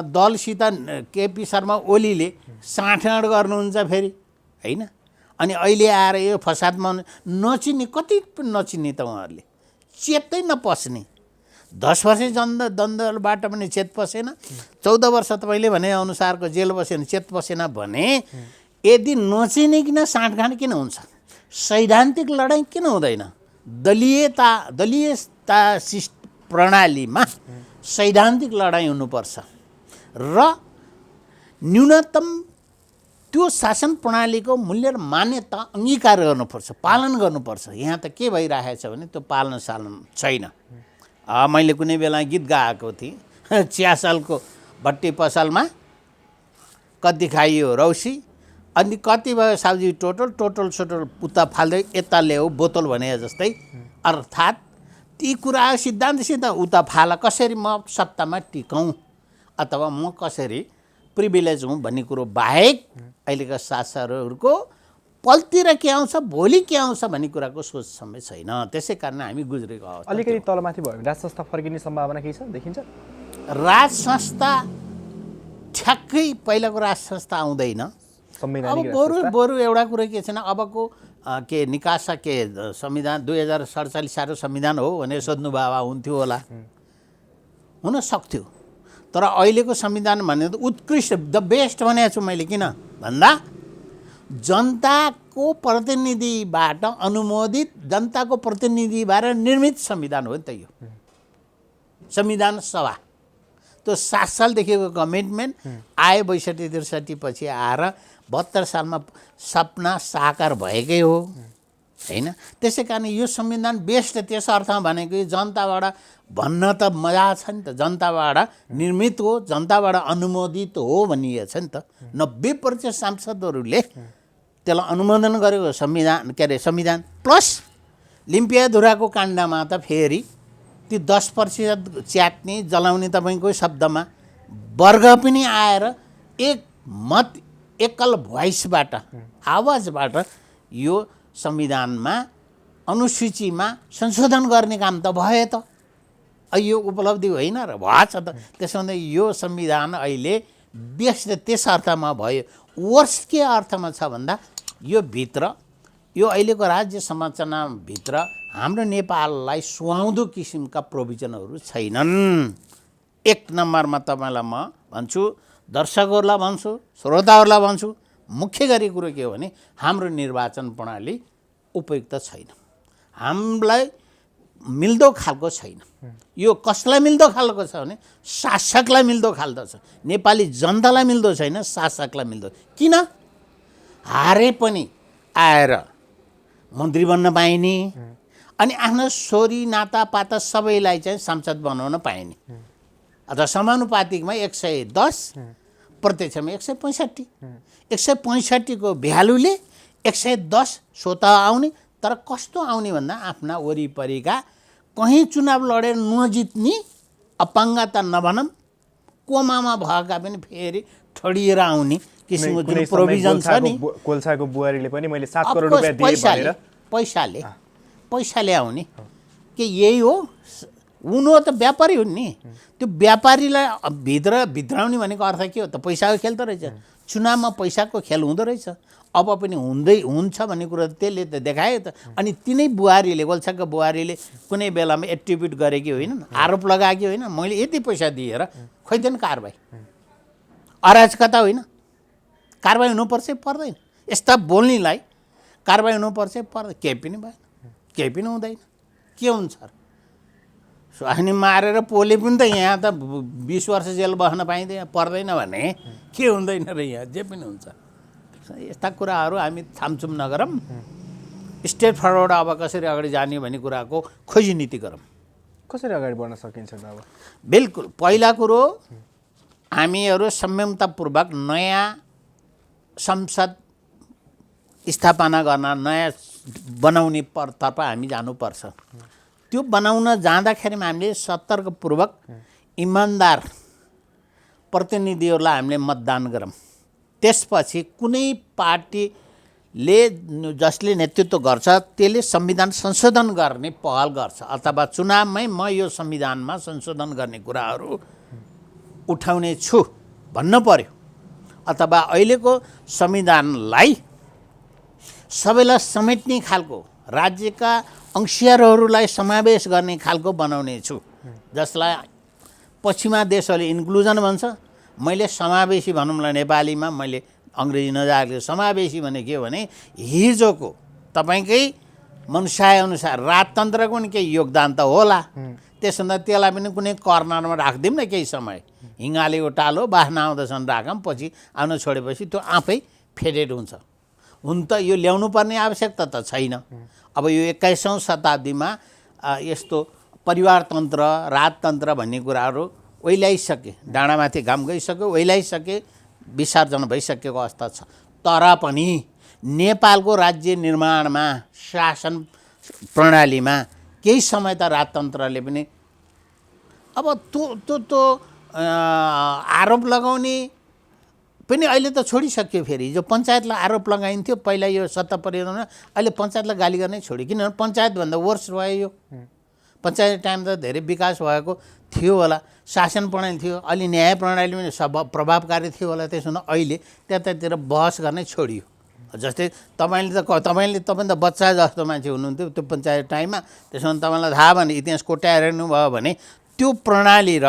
S1: दलसित केपी शर्मा ओलीले साँठगाँठ गर्नुहुन्छ फेरि, होइन? अनि अहिले आएर यो फसादमा नचिन्ने, कति पनि नचिन्ने त उहाँहरूले, चेतै नपस्ने। 10 वर्ष द्वन्द्वबाट पनि चेत पसेन, 14 वर्ष तपाईँले भने अनुसारको जेल बसेन, चेत पसेन भने यदि नचिनिकन साँठगाँठ किन हुन्छ? सैद्धान्तिक लडाइँ किन हुँदैन? दलीयता प्रणालीमा सैद्धान्तिक लडाइँ हुनुपर्छ र न्यूनतम त्यो शासन प्रणालीको मूल्य र मान्यता अङ्गीकार गर्नुपर्छ, पालन गर्नुपर्छ। यहाँ त के भइरहेछ भने त्यो पालन सालन छैन। मैले कुनै बेला गीत गाएको थिएँ, चिया सालको भट्टी पसलमा कति खाइयो रौसी, अनि कति भयो साउजी टोटल सोटल उता फाल्दै यता ल्याऊ बोतल भने जस्तै। अर्थात् ती कुरा सिद्धान्त उता फाला, कसरी म सत्तामा टिकौँ अथवा म कसरी प्रिभिलेज हुँ भन्ने कुरो बाहेक अहिलेका शासकहरूको पलतिर के आउँछ भोलि के आउँछ भन्ने कुराको सोच समेत छैन। त्यसै कारण हामी गुज्रेको अवस्था।
S2: अलिकति तलमाथि भयो भने राज संस्था फर्किने सम्भावना केही छ देखिन्छ?
S1: राज संस्था ठ्याक्कै पहिलाको राज संस्था आउँदैन। अब बरु एउटा कुरो के छैन, अबको के निकासा के संविधान 2047 सालको संविधान हो भनेर सोध्नु बाबा हुन्थ्यो होला, हुन सक्थ्यो। तर अहिलेको संविधान भने त उत्कृष्ट द बेस्ट भनेको छु मैले। किन भन्दा जनताको प्रतिनिधिबाट अनुमोदित, जनताको प्रतिनिधिबाट निर्मित संविधान हो नि त यो संविधान सभा। त्यो 7 सालदेखिको कमिटमेन्ट आयो 62-63 पछि आएर 72 सालमा सपना साकार भएकै हो हैन। त्यसै कारण यो संविधान बेस्ट त्यस अर्थमा भनेको जनताबाट भन्न त मजा छ नि त, जनताबाट निर्मित हो, जनताबाट अनुमोदित हो भनिएको छ नि त। 90% सांसदहरूले त्यसलाई अनुमोदन गरेको संविधान के अरे संविधान प्लस लिम्पियाधुराको काण्डमा त फेरि ती 10% च्यात्ने जलाउने तपाईँको शब्दमा वर्ग पनि आएर एक मत एकल भोइसबाट आवाजबाट यो संविधानमा अनुसूचीमा संशोधन गर्ने काम त भयो त। यो उपलब्धि होइन र भएछ त। त्यसो भन्दा यो संविधान अहिले बेस्ट त्यस अर्थमा भयो। वर्स्ट के अर्थमा छ भन्दा यो भित्र यो अहिलेको राज्य संरचनाभित्र हाम्रो नेपाललाई सुहाउँदो किसिमका प्रोभिजनहरू छैनन्। एक नम्बरमा तपाईँलाई म भन्छु, दर्शकहरूलाई भन्छु, श्रोताहरूलाई भन्छु, मुख्य गरी कुरो के हो भने हाम्रो निर्वाचन प्रणाली उपयुक्त छैन, हामीलाई मिल्दो खालको छैन। यो कसलाई मिल्दो खालको छ भने शासकलाई मिल्दो खालको छ, नेपाली जनतालाई मिल्दो छैन, शासकलाई मिल्दो। किन? हारे पनि आएर मन्त्री बन्न पाइने अनि आफ्नो छोरी नातापाता सबैलाई चाहिँ सांसद बनाउन पाइने। अथवा समानुपातिकमा 110 प्रत्यक्षमा 165, 165 को भ्यालुले 110 स्वतः आउने। तर कस्तो आउने भन्दा आफ्ना वरिपरिका कहीँ चुनाव लडेर नजित्ने अपाङ्गता नभनौँ कोमामा भएका पनि फेरि ठडिएर आउने किसिमको जुन प्रोभिजन छ नि।
S2: कोल्साको बुहारीले पनि मैले 7 करोड रुपैयाँ दिए भनेर पैसाले आउने के यही हो? उनी त व्यापारी हुन् नि। त्यो व्यापारीलाई भित्राउने भनेको अर्थ के हो त? पैसाको खेल त रहेछ। चुनावमा पैसाको खेल हुँदो रहेछ। अब पनि हुन्छ भन्ने कुरो त्यसले त देखायो त। अनि तिनै बुहारीले, गोल्छाको बुहारीले कुनै बेलामा एट्रिब्युट गरेकी होइन, आरोप लगाएकी होइन, मैले यति पैसा दिएर खोइदेन कारबाही। अराजकता होइन? कारबाही हुनुपर्छ पर्दैन? यस्ता बोल्नेलाई कारबाही हुनुपर्छ पर्दैन? केही पनि भएन, केही पनि हुँदैन। के हुन्छ र? अनि मारेर पोले पनि त यहाँ त 20 वर्ष जेल बस्न पाइँदैन पर्दैन भने के हुँदैन र? यहाँ जे पनि हुन्छ। यस्ता कुराहरू हामी थामथुम नगरौँ। स्टेट फरवर्ड अब कसरी अगाडि जाने भन्ने कुराको खोजी नीति गरौँ। कसरी अगाडि बढ्न सकिन्छ अब?
S1: बिल्कुल पहिला कुरो हामीहरू संयमतापूर्वक नयाँ संसद स्थापना गर्न, नयाँ बनाउने तर्फ हामी जानुपर्छ। त्यो बनाउन जाँदाखेरिमा हामीले सतर्कपूर्वक इमान्दार प्रतिनिधिहरूलाई हामीले मतदान गरौँ। त्यसपछि कुनै पार्टीले जसले नेतृत्व गर्छ त्यसले संविधान संशोधन गर्ने पहल गर्छ अथवा चुनावमै म यो संविधानमा संशोधन गर्ने कुराहरू उठाउने छु भन्न पर्यो। अथवा अहिलेको संविधानलाई सबैलाई समेट्ने खालको, राज्यका अंशियारहरूलाई समावेश गर्ने खालको बनाउने छु, जसलाई पश्चिमा देशहरूले इन्क्लुजन भन्छ। मैले समावेशी भनौँला नेपालीमा, मैले अङ्ग्रेजी नजानेको। समावेशी भने के हो भने हिजोको तपाईँकै मनसायअनुसार राजतन्त्रको पनि केही योगदान त होला। त्यसो भन्दा त्यसलाई पनि कुनै कर्नरमा राखिदिउँ न केही समय, हिँगालेको टालो बास्ना आउँदैछन् राखौँ, पछि आउन छोडेपछि त्यो आफै फेडेड हुन्छ। हुन त यो ल्याउनु पर्ने आवश्यकता त छैन। अब यो 21औं शताब्दीमा यस्तो परिवारतन्त्र, राजतन्त्र भन्ने कुराहरू ओइलाइसके, डाँडामाथि घाम गइसक्यो, ओइलाइसके, विसर्जन भइसकेको अवस्था छ। तर पनि नेपालको राज्य निर्माणमा, शासन प्रणालीमा केही समय त राजतन्त्रले पनि अब त्यो आरोप लगाउने पनि अहिले त छोडिसक्यो फेरि। जो पञ्चायतलाई आरोप लगाइन्थ्यो पहिला यो सत्ता परिवर्तनमा, अहिले पञ्चायतलाई गाली गर्नै छोड्यो। किनभने पञ्चायतभन्दा वर्स भयो यो। पञ्चायत टाइम त धेरै विकास भएको थियो होला, शासन प्रणाली थियो, अलि न्याय प्रणाली पनि प्रभावकारी थियो होला। त्यसो हुँदा अहिले त्यतातिर बहस गर्नै छोडियो। जस्तै तपाईँ त बच्चा जस्तो मान्छे हुनुहुन्थ्यो त्यो पञ्चायत टाइममा। त्यसो भने तपाईँलाई थाहा भने इतिहास कोट्याएर हेर्नुभयो भने त्यो प्रणाली र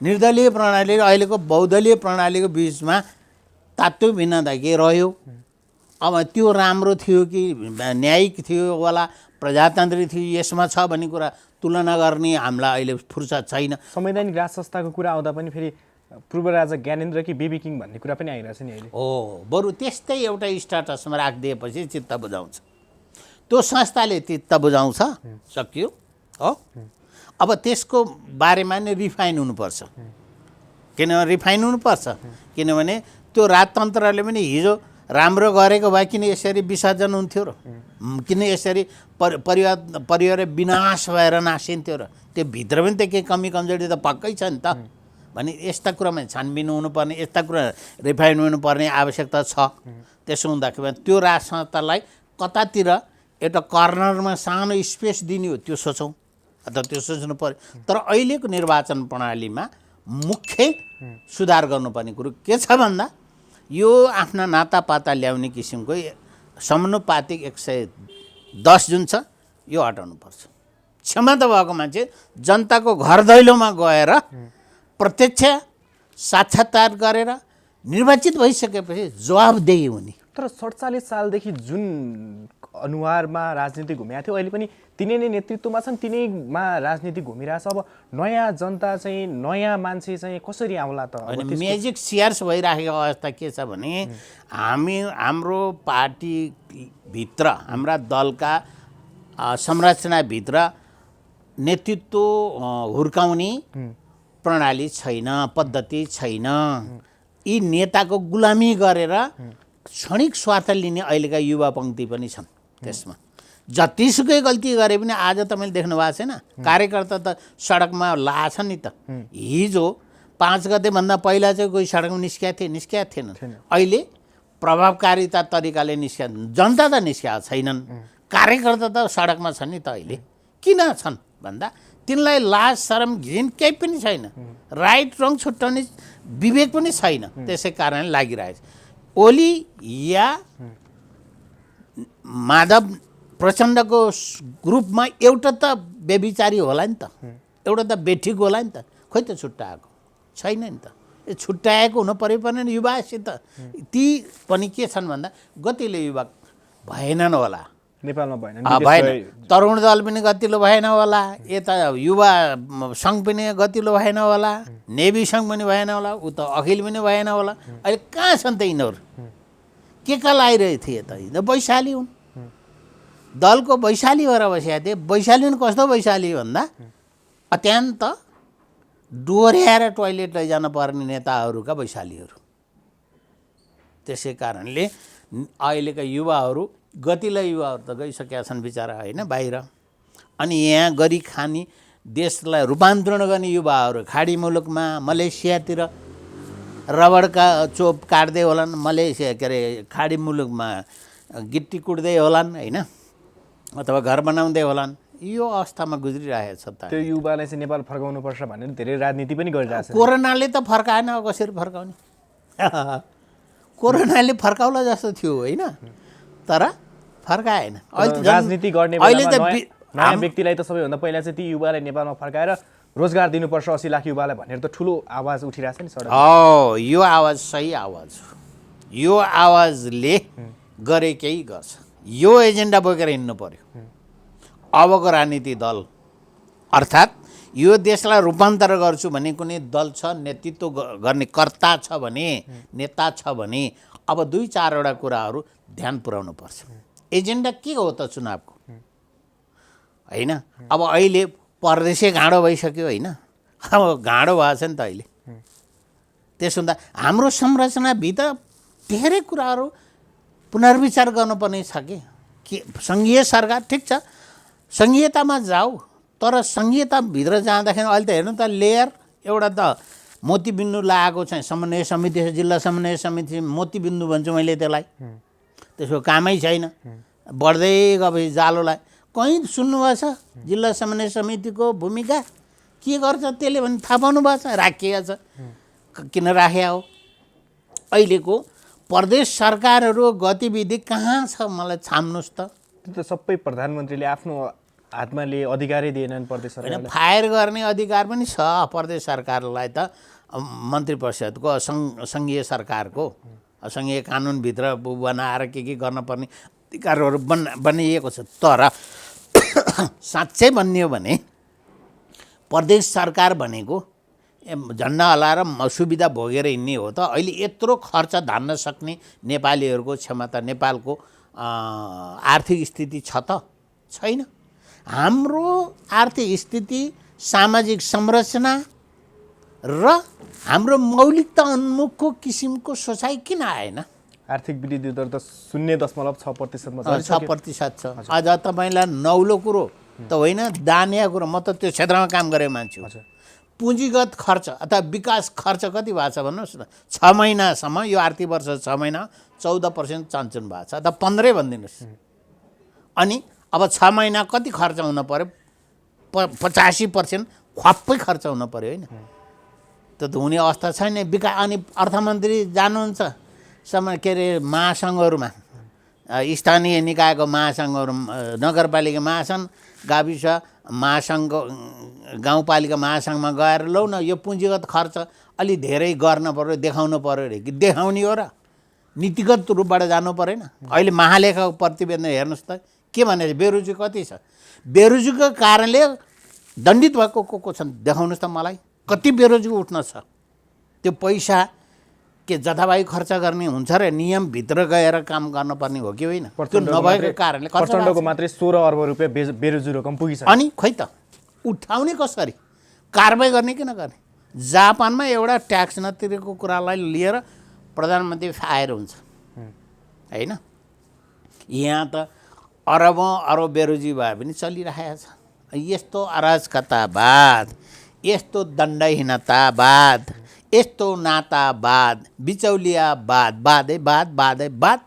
S1: निर्दलीय प्रणाली र अहिलेको बहुदलीय प्रणालीको बिचमा तात्विक भिन्नता के रह्यो। अब त्यो राम्रो थियो कि न्यायिक थियो होला, प्रजातान्त्रिक थियो, यसमा छ भन्ने कुरा तुलना गर्ने हामीलाई अहिले फुर्सद छैन।
S2: संवैधानिक राज संस्थाको कुरा आउँदा पनि फेरि पूर्व राजा ज्ञानेन्द्र कि बेबी किङ भन्ने कुरा पनि आइरहेछ नि अहिले।
S1: हो, बरु त्यस्तै एउटा स्टाटसमा राखिदिएपछि चित्त बुझाउँछ। त्यो संस्थाले चित्त बुझाउँछ, सकियो हो। अब त्यसको बारेमा नै रिफाइन हुनुपर्छ। किनभने रिफाइन हुनुपर्छ, किनभने त्यो राजतन्त्रले पनि हिजो राम्रो गरेको भए किन यसरी विसर्जन हुन्थ्यो र, किन यसरी परिवार विनाश भएर नासिन्थ्यो र। त्यो भित्र पनि त केही कमी कमजोरी त पक्कै छ नि त। भने यस्ता कुरामा छानबिन हुनुपर्ने, यस्ता कुरा रिफाइन हुनुपर्ने आवश्यकता छ। त्यसो हुँदाखेरि त्यो राज संस्थालाई कतातिर एउटा कर्नरमा सानो स्पेस दिने हो त्यो सोचौँ, अथवा त्यो सोच्नु पर्यो। तर अहिलेको निर्वाचन प्रणालीमा मुख्य सुधार गर्नुपर्ने कुरो के छ भन्दा यो आफ्ना नातापाता ल्याउने किसिमको समानुपातिक 110 जुन छ यो हटाउनुपर्छ। क्षमता भएको मान्छे जनताको घर दैलोमा गएर प्रत्यक्ष साक्षात्कार गरेर निर्वाचित भइसकेपछि जवाबदेही हुने।
S2: तर 47 सालदेखि जुन अनुहारमा राजनीति घुमेको थियो अहिले पनि तिनै नै नेतृत्वमा छन्, तिनैमा राजनीति घुमिरहेछ। अब नयाँ जनता चाहिँ, नयाँ मान्छे चाहिँ कसरी आउला त?
S1: अनि म्याजिक सियर्स भइराखेको अवस्था के छ भने हाम्रो पार्टीभित्र, हाम्रा दलका संरचनाभित्र नेतृत्व हुर्काउने प्रणाली छैन, पद्धति छैन। यी नेताको गुलामी गरेर क्षणिक स्वार्थ लिने अहिलेका युवा पङ्क्ति पनि छन्। त्यसमा जतिसुकै गल्ती गरे पनि आज तपाईँले देख्नु भएको छैन, कार्यकर्ता त सडकमा लाछ नि त। हिजो 5 गतेभन्दा पहिला चाहिँ कोही सडकमा निस्किया थिएन। अहिले प्रभावकारिता तरिकाले निस्किया, जनता त निस्किया छैनन्, कार्यकर्ता त सडकमा छन् नि त। अहिले किन छन् भन्दा तिनलाई लाज शरम घिन केही पनि छैन, राइट रङ छुट्याउने विवेक पनि छैन। त्यसै कारणले लागिरहेछ। ओली या माधव प्रचण्डको ग्रुपमा एउटा त व्यभिचारी होला नि त, एउटा त बेठिक होला नि त। खोइ त छुट्याएको छैन नि त। यो छुट्याएको हुनु पऱ्यो पनि युवासित। ती पनि के छन् भन्दा गतिलो युवा भएनन् होला
S2: नेपालमा,
S1: भएन। तरुण दल पनि गतिलो भएन होला, यता युवा सङ्घ पनि गतिलो भएन होला, नेभी सङ्घ पनि भएन होला, उता अखिल पनि भएन होला। अहिले कहाँ छन् त यिनीहरू? के लगाइरहेको थिए त? यिनीहरू वैशाली हुन्, दलको वैशाली भएर बसेका थिए। वैशाली पनि कस्तो वैशाली भन्दा अत्यन्त डोर्याएर टोइलेट लैजान पर्ने नेताहरूका वैशालीहरू। त्यसै कारणले अहिलेका युवाहरू, गतिला युवाहरू त गइसकेका छन् बिचरा, होइन, बाहिर। अनि यहाँ गरी खाने देशलाई रूपान्तरण गर्ने युवाहरू खाडी मुलुकमा, मलेसियातिर रबरका चोप काट्दै होलान्, मलेसिया के अरे खाडी मुलुकमा गिट्टी कुट्दै होलान्, होइन, अथवा घर बनाउँदै होलान्। यो अवस्थामा गुज्रिरहेको छ त।
S2: त्यो युवालाई चाहिँ नेपाल फर्काउनुपर्छ भनेर धेरै राजनीति पनि गरिरहेछ।
S1: कोरोनाले त फर्काएन, कसरी फर्काउने? कोरोनाले फर्काउला जस्तो थियो, होइन, तर फर्काएन।
S2: राजनीति गर्ने नयाँ व्यक्तिलाई त सबैभन्दा पहिला चाहिँ ती युवालाई नेपालमा फर्काएर रोजगार दिनुपर्छ 80 लाख युवालाई भनेर त ठुलो आवाज उठिरहेछ नि सडक।
S1: यो आवाज सही आवाज हो। यो आवाजले गरे केही गर्छ। यो एजेन्डा बोकेर हिँड्नु पर्यो अबको राजनीति दल। अर्थात् यो देशलाई रूपान्तर गर्छु भन्ने कुनै दल छ, नेतृत्व गर्ने कर्ता छ भने, नेता छ भने अब 2-4 कुराहरू ध्यान पुर्याउनु पर्छ। एजेन्डा के हो त चुनावको, होइन? अब अहिले परदेशै घाँडो भइसक्यो, होइन, अब घाँडो भएको छ नि त अहिले। त्यसो हुँदा हाम्रो संरचनाभित्र धेरै कुराहरू पुनर्विचार गर्नुपर्ने छ कि सङ्घीय सरकार ठिक छ, सङ्घीयतामा जाऊ, तर सङ्घीयताभित्र जाँदाखेरि अहिले त हेर्नु त लेयर, एउटा त मोतीबिन्दु लगाएको चाहिँ समन्वय समिति छ, जिल्ला समन्वय समिति, मोतीबिन्दु भन्छु मैले त्यसलाई। त्यसको कामै छैन, बढ्दै गएपछि जालोलाई कहीँ सुन्नुभएको छ जिल्ला समन्वय समितिको भूमिका के गर्छ त्यसले भने थाहा पाउनु भएको छ, राखिएको छ। किन राखेको हो? अहिलेको प्रदेश सरकारहरू गतिविधि कहाँ छ मलाई छाम्नुहोस् त।
S2: त्यो त सबै प्रधानमन्त्रीले आफ्नो हातमा लिए अधिकारै दिएनन् प्रदेश
S1: होइन,
S2: सरकारले।
S1: फायर गर्ने अधिकार पनि छ प्रदेश सरकारलाई त, मन्त्री परिषदको सङ्घीय सरकारको सङ्घीय कानुनभित्र बनाएर के गर्नुपर्ने अधिकारहरू बनाइएको छ। तर साँच्चै भन्ने हो भने प्रदेश सरकार भनेको झन्डा हल्लाएर सुविधा भोगेर हिँड्ने हो त? अहिले यत्रो खर्च धान्न सक्ने नेपालीहरूको क्षमता, नेपालको आर्थिक स्थिति छ त? छैन। हाम्रो आर्थिक स्थिति, सामाजिक संरचना र हाम्रो मौलिकता उन्मुखको किसिमको सोचाइ किन आएन?
S2: आर्थिक वृद्धि दर त 0.6%मा
S1: 6% छ। आज तपाईँलाई नौलो कुरो त होइन, दानिया कुरो। म त त्यो क्षेत्रमा काम गरेको मान्छे हो। पुँजीगत खर्च अथवा विकास खर्च कति भएको छ भन्नुहोस् न? 6 महिनासम्म, यो आर्थिक वर्ष 6 महिना 14% चान्चुन भएको छ, अथवा 15 भनिदिनुहोस्। अनि अब 6 महिना कति खर्च हुन पर्यो? 85% ख्वाप्पै खर्च हुन पर्यो होइन? त्यो त हुने अवस्था छैन। अनि अर्थमन्त्री जानुहुन्छ के अरे महासङ्घहरूमा, स्थानीय निकायको महासङ्घहरू, नगरपालिका महासङ्घ, गाविस महासङ्घ, गाउँपालिका महासङ्घमा गएर लौ न यो पुँजीगत खर्च अलि धेरै गर्न पर्यो, देखाउनु पर्यो अरे। कि देखाउने हो र? नीतिगत रूपबाट जानु परेन? अहिले महालेखाको प्रतिवेदन हेर्नुहोस् त के भनेको छ? बेरोजगारी कति छ? बेरोजगारीको कारणले दण्डित भएको को छन् देखाउनुहोस् त मलाई। कति बेरोजगारी उठ्न छ? त्यो पैसा के जथाभावी खर्च गर्ने हुन्छ र नियमभित्र गएर काम गर्नुपर्ने हो कि होइन? त्यो नभएको कारणले
S2: प्रचण्डको मात्रै 16 अर्ब रुपियाँ बेरोजगारी रकम पुगिसक्यो।
S1: अनि खोइ त उठाउने कसरी? कारबाही गर्ने कि नगर्ने? जापानमा एउटा ट्याक्स नतिरेको कुरालाई लिएर प्रधानमन्त्री फायर हुन्छ होइन? यहाँ त अरबौँ अरब बेरोजगारी भए पनि चलिरहेको छ। यस्तो अराजकतावाद, यस्तो दण्डहीनतावाद, यस्तो नातावाद, बिचौलियावाद, वादै वाद।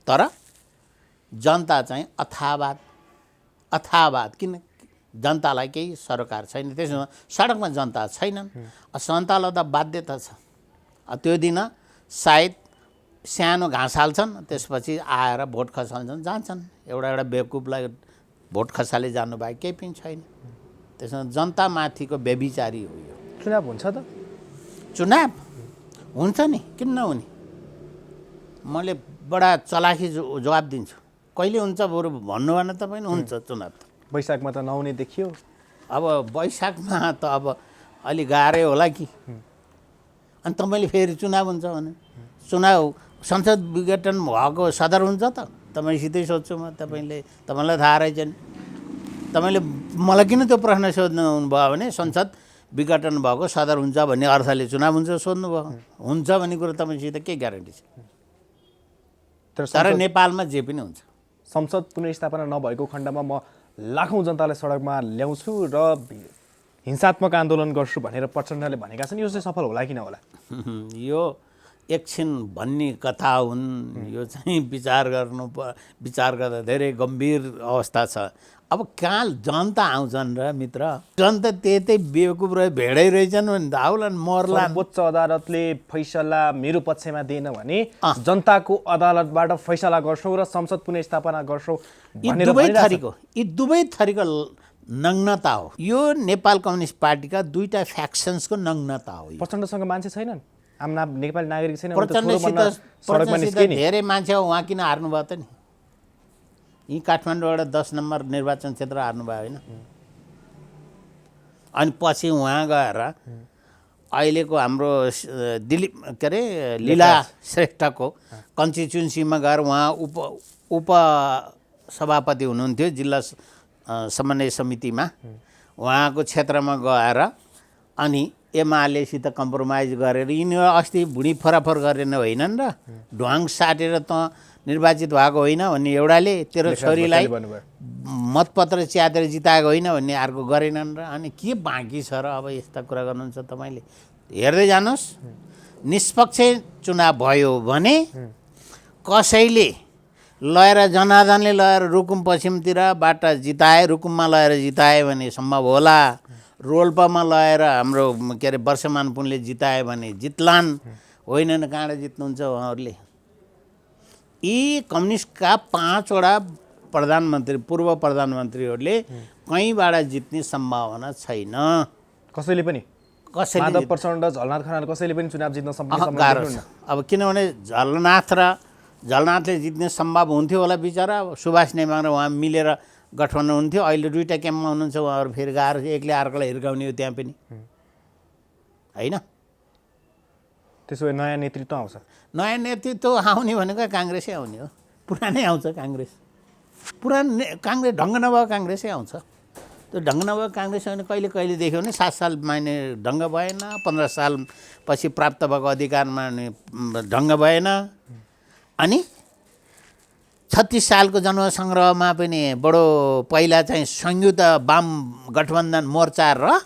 S1: तर जनता चाहिँ अथावाद। किन? जनतालाई केही सरकार छैन, त्यसमा सडकमा जनता छैनन्। जनतालाई त बाध्यता छ। त्यो दिन सायद सानो घाँस हाल्छन्, त्यसपछि आएर भोट खसाल्छन्, जान्छन्। एउटा बेवकुफलाई भोट खसाले जानुभयो, केही पनि छैन। त्यसमा जनतामाथिको व्यभिचारी हो यो।
S2: चुनाव हुन्छ त?
S1: चुनाव हुन्छ नि, किन नहुने? मैले बडा चलाखी जवाब दिन्छु। कहिले हुन्छ बरु भन्नु भएन तपाईँ? हुन्छ चुनाव त
S2: वैशाखमा त नहुने देखियो।
S1: अब वैशाखमा त अब अलि गाह्रै होला कि। अनि तपाईँले फेरि चुनाव हुन्छ भने चुनाव संसद विघटन भएको सदर हुन्छ त? तपाईँसितै सोध्छु म। तपाईँलाई थाहा रहेछ नि। तपाईँले मलाई किन त्यो प्रश्न सोध्नु भयो भने संसद विघटन भएको सदर हुन्छ भन्ने अर्थले चुनाव हुन्छ सोध्नुभयो। हुन्छ भन्ने कुरो तपाईँसित के ग्यारेन्टी छ? तर नेपालमा जे पनि हुन्छ।
S2: संसद पुनर्स्थापना नभएको खण्डमा म लाखौँ जनतालाई सडकमा ल्याउँछु र हिंसात्मक आन्दोलन गर्छु भनेर प्रचण्डले भनेका छन्। यो चाहिँ सफल होला कि नहोला?
S1: यो एकछिन भन्ने कथा हुन्। यो चाहिँ विचार गर्दा धेरै गम्भीर अवस्था छ। अब कहाँ जनता आउँछन् र मित्र? जनता त्यतै बेवकुफ रहे भेडै रहेछन् भने धाउलान् मर्ला।
S2: सर्वोच्च अदालतले फैसला मेरो पक्षमा दिएन भने जनताको अदालतबाट फैसला गर्छौँ र संसद पुनर्स्थापना गर्छौँ भनेर भनिरहेको।
S1: यी दुवै थरीको नग्नता हो। यो नेपाल कम्युनिस्ट पार्टीका दुईटा फ्याक्सन्सको नग्नता हो।
S2: प्रचण्डसँग मान्छे छैनन्, आम नेपाली नागरिक छैन।
S1: प्रचण्डसित धेरै मान्छे हो, उहाँ किन हार्नुभयो त नि? यी काठमाडौँबाट 10 नम्बर निर्वाचन क्षेत्र हार्नुभयो होइन? अनि पछि उहाँ गएर अहिलेको हाम्रो दिलीप के अरे लीला श्रेष्ठको कन्स्टिट्युन्सीमा गएर उहाँ उप सभापति हुनुहुन्थ्यो जिल्ला समन्वय समितिमा। उहाँको क्षेत्रमा गएर अनि एमालेसित कम्प्रोमाइज गरेर यिनीहरू अस्ति भुँडी फराफर गरेन होइनन् र ढुवाङ साटेर त निर्वाचित भएको होइन भन्ने एउटाले, तेरो छोरीलाई मतपत्र च्यातेर जिताएको होइन भन्ने अर्को गरेनन् र। अनि के बाँकी छ र अब यस्ता कुरा गर्नुहुन्छ तपाईँले? हेर्दै जानुहोस् निष्पक्ष चुनाव भयो भने कसैले लगेर जनार्दनले लगेर रुकुम पश्चिमतिरबाट जिताए, रुकुममा लगेर जिताए भने सम्भव होला, रोल्पामा लगेर हाम्रो के अरे वर्षमान पुनले जिताए भने जित्लान्, होइन न कहाँबाट जित्नुहुन्छ उहाँहरूले। यी कम्युनिस्टका 5 वटा प्रधानमन्त्री पूर्व प्रधानमन्त्रीहरूले कहीँबाट जित्ने सम्भावना छैन।
S2: कसैले पनि
S1: कसैले
S2: माधव प्रचण्ड, झलनाथ खनाल कसैले पनि चुनाव जित्न सक्ने
S1: गाह्रो छ। अब किनभने झलनाथले जित्ने सम्भव हुन्थ्यो होला बिचरा, सुभाष नेमाङ र उहाँ मिलेर गठबन्धन हुन्थ्यो। अहिले दुईवटा क्याम्पमा हुनुहुन्छ उहाँहरू, फेरि गाह्रो छ, एकले अर्कोलाई हिर्काउने हो त्यहाँ पनि, होइन?
S2: त्यसो भए नयाँ नेतृत्व आउँछ।
S1: नयाँ नेतृत्व आउने भनेको काङ्ग्रेसै आउने हो। पुरानै आउँछ काङ्ग्रेस, काङ्ग्रेस ढङ्ग नभएको काङ्ग्रेसै आउँछ। त्यो ढङ्ग नभएको काङ्ग्रेस भने कहिले कहिले देख्यो भने 7 साल माने ढङ्ग भएन, 15 साल पछि प्राप्त भएको अधिकारमा ढङ्ग भएन। अनि 36 सालको जनसङ्ग्रहमा पनि बडो पहिला चाहिँ संयुक्त वाम गठबन्धन मोर्चा र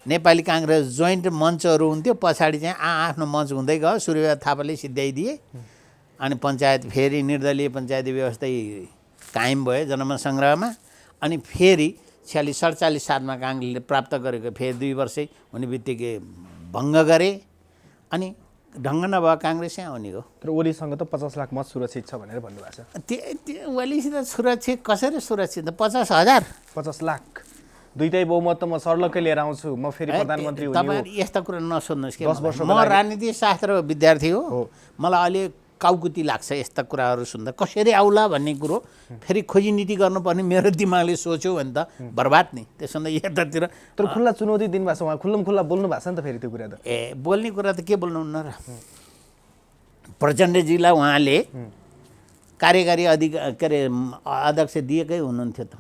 S1: नेपाली काङ्ग्रेस जोइन्ट मञ्चहरू हुन्थ्यो, पछाडि चाहिँ आफ्नो मञ्च हुँदै गयो, सूर्यबहादुर थापाले सिद्ध्याइदिए। अनि पञ्चायत फेरि निर्दलीय पञ्चायती व्यवस्था कायम भयो जनमतसङ्ग्रहमा। अनि फेरि 46-47 सालमा काङ्ग्रेसले प्राप्त गरेको फेरि 2 वर्षै हुने बित्तिकै भङ्ग गरे। अनि ढङ्ग नभएको काङ्ग्रेसै आउने हो।
S2: तर ओलीसँग त 50 लाख मत सुरक्षित छ भनेर भन्नुभएको छ।
S1: त्यो ओलीसित सुरक्षित कसरी सुरक्षित? 50,000
S2: 50 लाख दुईटै बहुमत त म सर्लक्कै लिएर आउँछु, म फेरि प्रधानमन्त्री हुने हो।
S1: तपाईँ यस्ता कुरा नसोध्नुहोस् कि
S2: 10 वर्षको
S1: म राजनीति शास्त्र विद्यार्थी हो, मलाई अलि काउकुती लाग्छ यस्ता कुराहरू सुन्दा। कसरी आउला भन्ने कुरो फेरि खोजी नीति गर्नुपर्ने मेरो दिमागले सोच्यो भने त बर्बाद नि। त्यसो भन्दा यतातिर
S2: तर खुल्ला चुनौती दिनुभएको छ, उहाँ खुल्लम खुल्ला बोल्नु भएको छ नि त। फेरि त्यो कुरा त
S1: बोल्ने कुरा त के बोल्नुहुन्न र? प्रचण्डजीलाई उहाँले कार्यकारी के अरे अध्यक्ष दिएकै हुनुहुन्थ्यो त।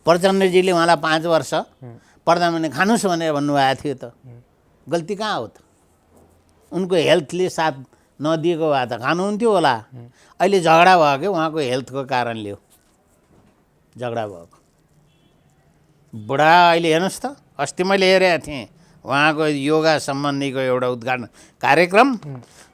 S1: प्रचण्डजीले उहाँलाई 5 वर्ष प्रधानमन्त्री खानुहोस् भनेर भन्नुभएको थियो त। गल्ती कहाँ हो त? उनको हेल्थले साथ नदिएको भए त खानुहुन्थ्यो होला। अहिले झगडा भयो कि उहाँको हेल्थको कारणले हो झगडा भएको। बुढा अहिले हेर्नुहोस् त, अस्ति मैले हेरेको थिएँ उहाँको योगा सम्बन्धीको एउटा उद्घाटन कार्यक्रम।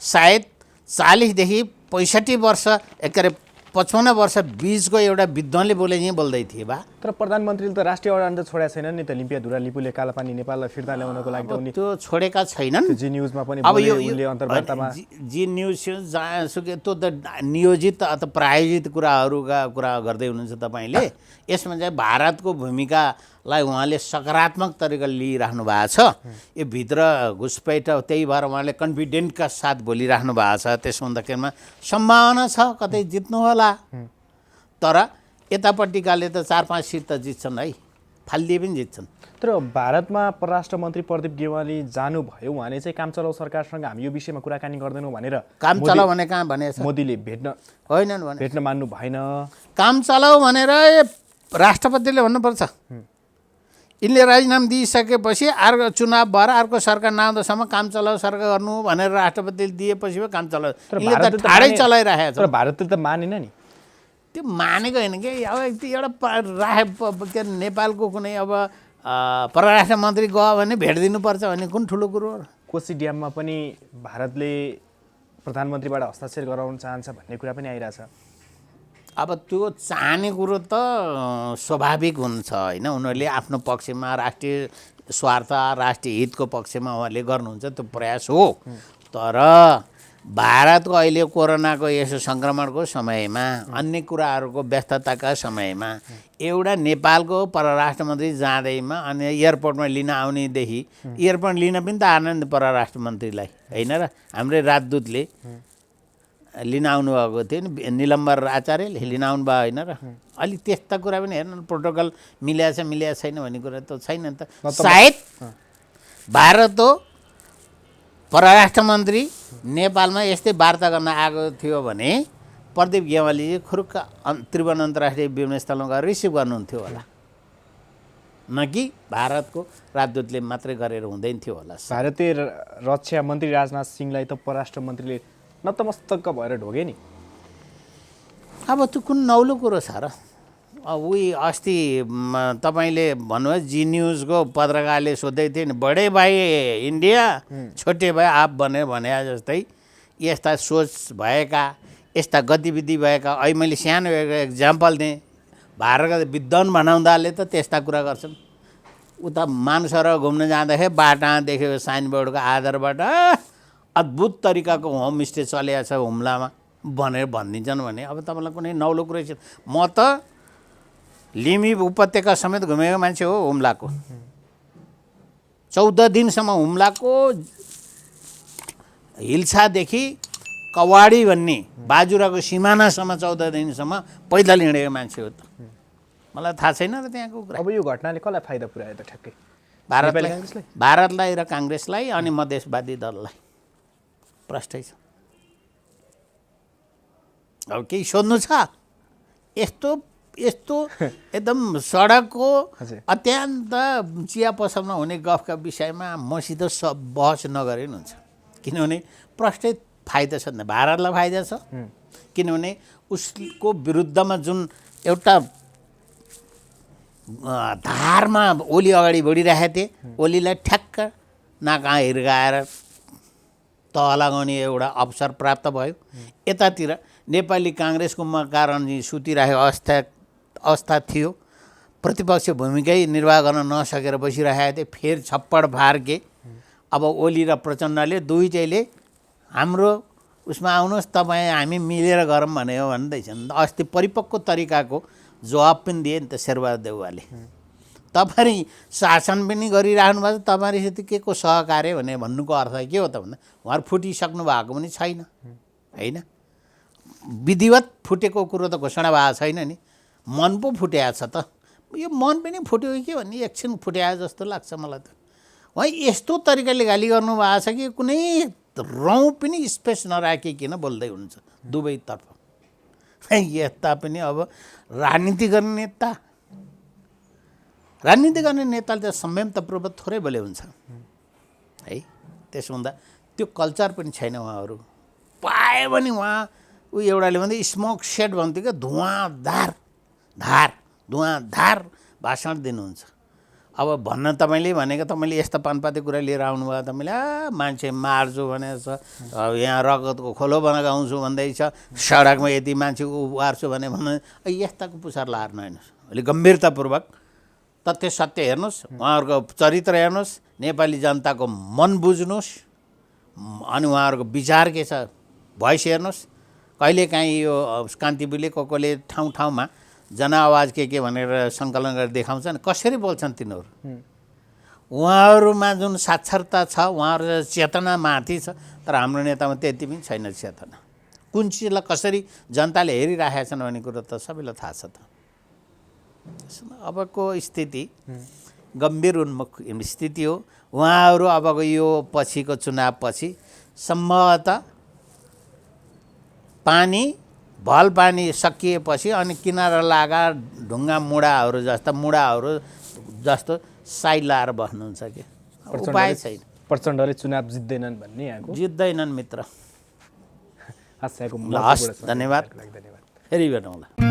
S1: सायद 40 देखि 65 वर्ष के अरे 55 वर्ष बिचको एउटा विद्वानले बोले यहीँ बोल्दै थिए बा।
S2: तर प्रधानमन्त्रीले त राष्ट्रिय अडान त छोडेको छैन नि त। लिम्पियाधुरा लिपुले कालापानी नेपाललाई फिर्ता ल्याउनको लागि त उनी
S1: त्यो छोडेका छैनन्।
S2: जी न्युजमा पनि
S1: अब यो
S2: उनले अन्तर्वार्तामा
S1: जी न्युज जहाँसुकै त्यो त नियोजित अथवा प्रायोजित कुरा गर्दै हुनुहुन्छ तपाईँले। यसमा चाहिँ भारतको भूमिकालाई उहाँले सकारात्मक तरिकाले लिइराख्नु भएको छ। यो भित्र घुसपैठ त्यही भएर उहाँले कन्फिडेन्टका साथ बोलिराख्नु भएको छ। त्यसो हुँदाखेरिमा सम्भावना छ कतै जित्नु होला। तर यतापट्टिकाले त 4-5 सिट त जित्छन् है, फालिदिए पनि जित्छन्।
S2: तर भारतमा परराष्ट्र मन्त्री प्रदीप गेवाली जानुभयो, उहाँले चाहिँ काम चलाउ सरकारसँग हामी यो विषयमा कुराकानी गर्दैनौँ भनेर।
S1: काम चलाऊ भने कहाँ भनेछ?
S2: मोदीले भेट्न मान्नु भएन। काम
S1: चलाऊ भनेर राष्ट्रपतिले भन्नुपर्छ। यिनले राजीनामा दिइसकेपछि अर्को चुनाव भएर अर्को सरकार नआउँदासम्म काम चलाऊ सरकार गर्नु भनेर राष्ट्रपतिले दिएपछि पो काम चलाऊ। यिनले त ठाडै चलाइरहेको छ।
S2: तर भारतले त मानेन नि।
S1: त्यो मानेको होइन कि अब एउटा के नेपालको कुनै अब परराष्ट्र मन्त्री गयो भने भेटिदिनुपर्छ भन्ने कुन ठुलो कुरो हो?
S2: कोशी ड्याममा पनि भारतले प्रधानमन्त्रीबाट हस्ताक्षर गराउन चाहन्छ भन्ने कुरा पनि आइरहेछ।
S1: अब त्यो चाहने कुरो त स्वाभाविक हुन्छ होइन। उनीहरूले आफ्नो पक्षमा राष्ट्रिय स्वार्थ राष्ट्रिय हितको पक्षमा उहाँले गर्नुहुन्छ, त्यो प्रयास हो। तर भारतको अहिले कोरोनाको यसो सङ्क्रमणको समयमा अन्य कुराहरूको व्यस्तताका समयमा एउटा नेपालको परराष्ट्र मन्त्री जाँदैमा अनि एयरपोर्टमा लिन आउनेदेखि एयरपोर्ट लिन पनि त आनन्द परराष्ट्र मन्त्रीलाई होइन र? हाम्रै राजदूतले लिन आउनुभएको थियो नि, निलम्बर आचार्यले लिन आउनुभयो होइन र? अलिक त्यस्ता कुरा पनि हेर्नु, प्रोटोकल मिलाएको छैन भन्ने कुरा त छैन नि त। सायद भारत हो परराष्ट्र मन्त्री नेपालमा यस्तै वार्ता गर्न आएको थियो भने प्रदीप गेवालीजी खुरुक्क त्रिभुवन अन्तर्राष्ट्रिय विमानस्थलमा गएर रिसिभ गर्नुहुन्थ्यो होला, न कि भारतको राजदूतले मात्रै गरेर हुँदैन थियो होला।
S2: भारतीय रक्षा मन्त्री राजनाथ सिंहलाई त परराष्ट्र मन्त्रीले नतमस्तक भएर ढोगे नि।
S1: अब त्यो कुन नौलो कुरो छ र? उही अस्ति तपाईँले भन्नुभयो जी न्युजको पत्रकारले सोध्दै थियो नि, बडे भाइ इन्डिया छोटे भाइ आप भनेर भने जस्तै यस्ता सोच भएका, यस्ता गतिविधि भएका, अहिले मैले सानो एउटा इक्जाम्पल दिएँ, भारतका विद्वान बनाउँदाले त त्यस्ता कुरा गर्छन्। उता मानसरोवर घुम्न जाँदाखेरि बाटामा देखेको साइनबोर्डको आधारबाट अद्भुत तरिकाको होमस्टे चलेको छ हुम्लामा भनेर भनिदिन्छन् भने अब तपाईँलाई कुनै नौलो कुरै छ। म त लिम्बी उपत्यका समेत घुमेको मान्छे हो हुम्लाको। 14 दिनसम्म हुम्लाको हिल्सादेखि कवाडी भन्ने बाजुराको सिमानासम्म 14 दिनसम्म पैदल हिँडेको मान्छे हो त। मलाई थाहा छैन र त्यहाँको कुरा।
S2: अब यो घटनाले कसलाई फाइदा पुर्यायो त ठ्याक्कै?
S1: भारतलाई र काङ्ग्रेसलाई अनि मधेसवादी दललाई प्रष्टै छ। अब केही सोध्नु छ? यस्तो एकदम सडकको अत्यन्त चिया पसलमा हुने गफका विषयमा मसित बहस नगरे हुन्छ, किनभने प्रष्टै फाइदा छ। भारतलाई फाइदा छ, किनभने उसको विरुद्धमा जुन एउटा धारमा ओली अगाडि बढिरहेका थिए, ओलीलाई ठ्याक्क नाका हिर्काएर तह लगाउने एउटा अवसर प्राप्त भयो। यतातिर नेपाली काङ्ग्रेसको कारण सुतिरहेको अवस्था थियो, प्रतिपक्ष भूमिकै निर्वाह गर्न नसकेर बसिरहेका थिए, फेरि छप्पड फार्के। अब ओली र प्रचण्डले दुईटैले हाम्रो उसमा आउनुहोस् तपाईँ हामी मिलेर गरौँ भनेको भन्दैछन्। अस्ति परिपक्व तरिकाको जवाब पनि दिए नि त शेरबहादुर देउवाले। तपाईँ शासन पनि गरिराख्नु भएको छ, तपाईँसित के को सहकार्य भने भन्नुको अर्थ के हो त भन्दा उहाँहरू फुटिसक्नु भएको पनि छैन होइन। विधिवत फुटेको कुरो त घोषणा भएको छैन नि, मन पो फुट्या छ त। यो मन पनि फुट्यो कि भन्ने एकछिन फुट्या जस्तो लाग्छ मलाई त। उहाँ यस्तो तरिकाले गाली गर्नुभएको छ कि कुनै रौँ पनि स्पेस नराखिकन बोल्दै हुनुहुन्छ दुवैतर्फ। यता पनि अब राजनीति गर्ने नेताले त संयमतापूर्वक थोरै बोले हुन्छ है। त्यसो हुँदा त्यो कल्चर पनि छैन उहाँहरू। पायो भने उहाँ एउटाले भन्दै स्मोक सेड भन्थ्यो क्या, धुवाँधार भाषण दिनुहुन्छ। अब भन्न तपाईँले भनेको तपाईँले यस्ता पानपाते कुरा लिएर आउनुभयो, तपाईँले मान्छे मार्छु भनेको छ, यहाँ रगतको खोलो बनाउँछु भन्दैछ, सडकमा यति मान्छे उहार्छु भने यस्ताको पुछार लार्नु हेर्नुहोस्। अलिक गम्भीरतापूर्वक तथ्य सत्य हेर्नुहोस्, उहाँहरूको चरित्र हेर्नुहोस्, नेपाली जनताको मन बुझ्नुहोस्, अनि उहाँहरूको विचार के छ भोइस हेर्नुहोस्। कहिलेकाहीँ यो कान्तिपुरले कसले ठाउँ ठाउँमा जनआवाज के भनेर सङ्कलन गरेर देखाउँछन्, कसरी बोल्छन् तिनीहरू। उहाँहरूमा जुन साक्षरता छ, उहाँहरू चेतना माथि छ, तर हाम्रो नेतामा त्यति पनि छैन चेतना। कुन चिजलाई कसरी जनताले हेरिराखेका छन् भन्ने कुरो त सबैलाई थाहा छ त। अबको स्थिति गम्भीर उन्मुख स्थिति हो। उहाँहरू अबको यो पछिको चुनावपछि सम्भवतः भल पानी सकिएपछि अनि किनारा लागा ढुङ्गा मुढाहरू जस्तो साइड लाएर बस्नुहुन्छ कि उपाय छैन।
S2: प्रचण्डले चुनाव जित्दैनन् भन्ने यहाँको
S1: जित्दैनन् मित्र।
S2: हस्,
S1: धन्यवाद, फेरि भेटौँला।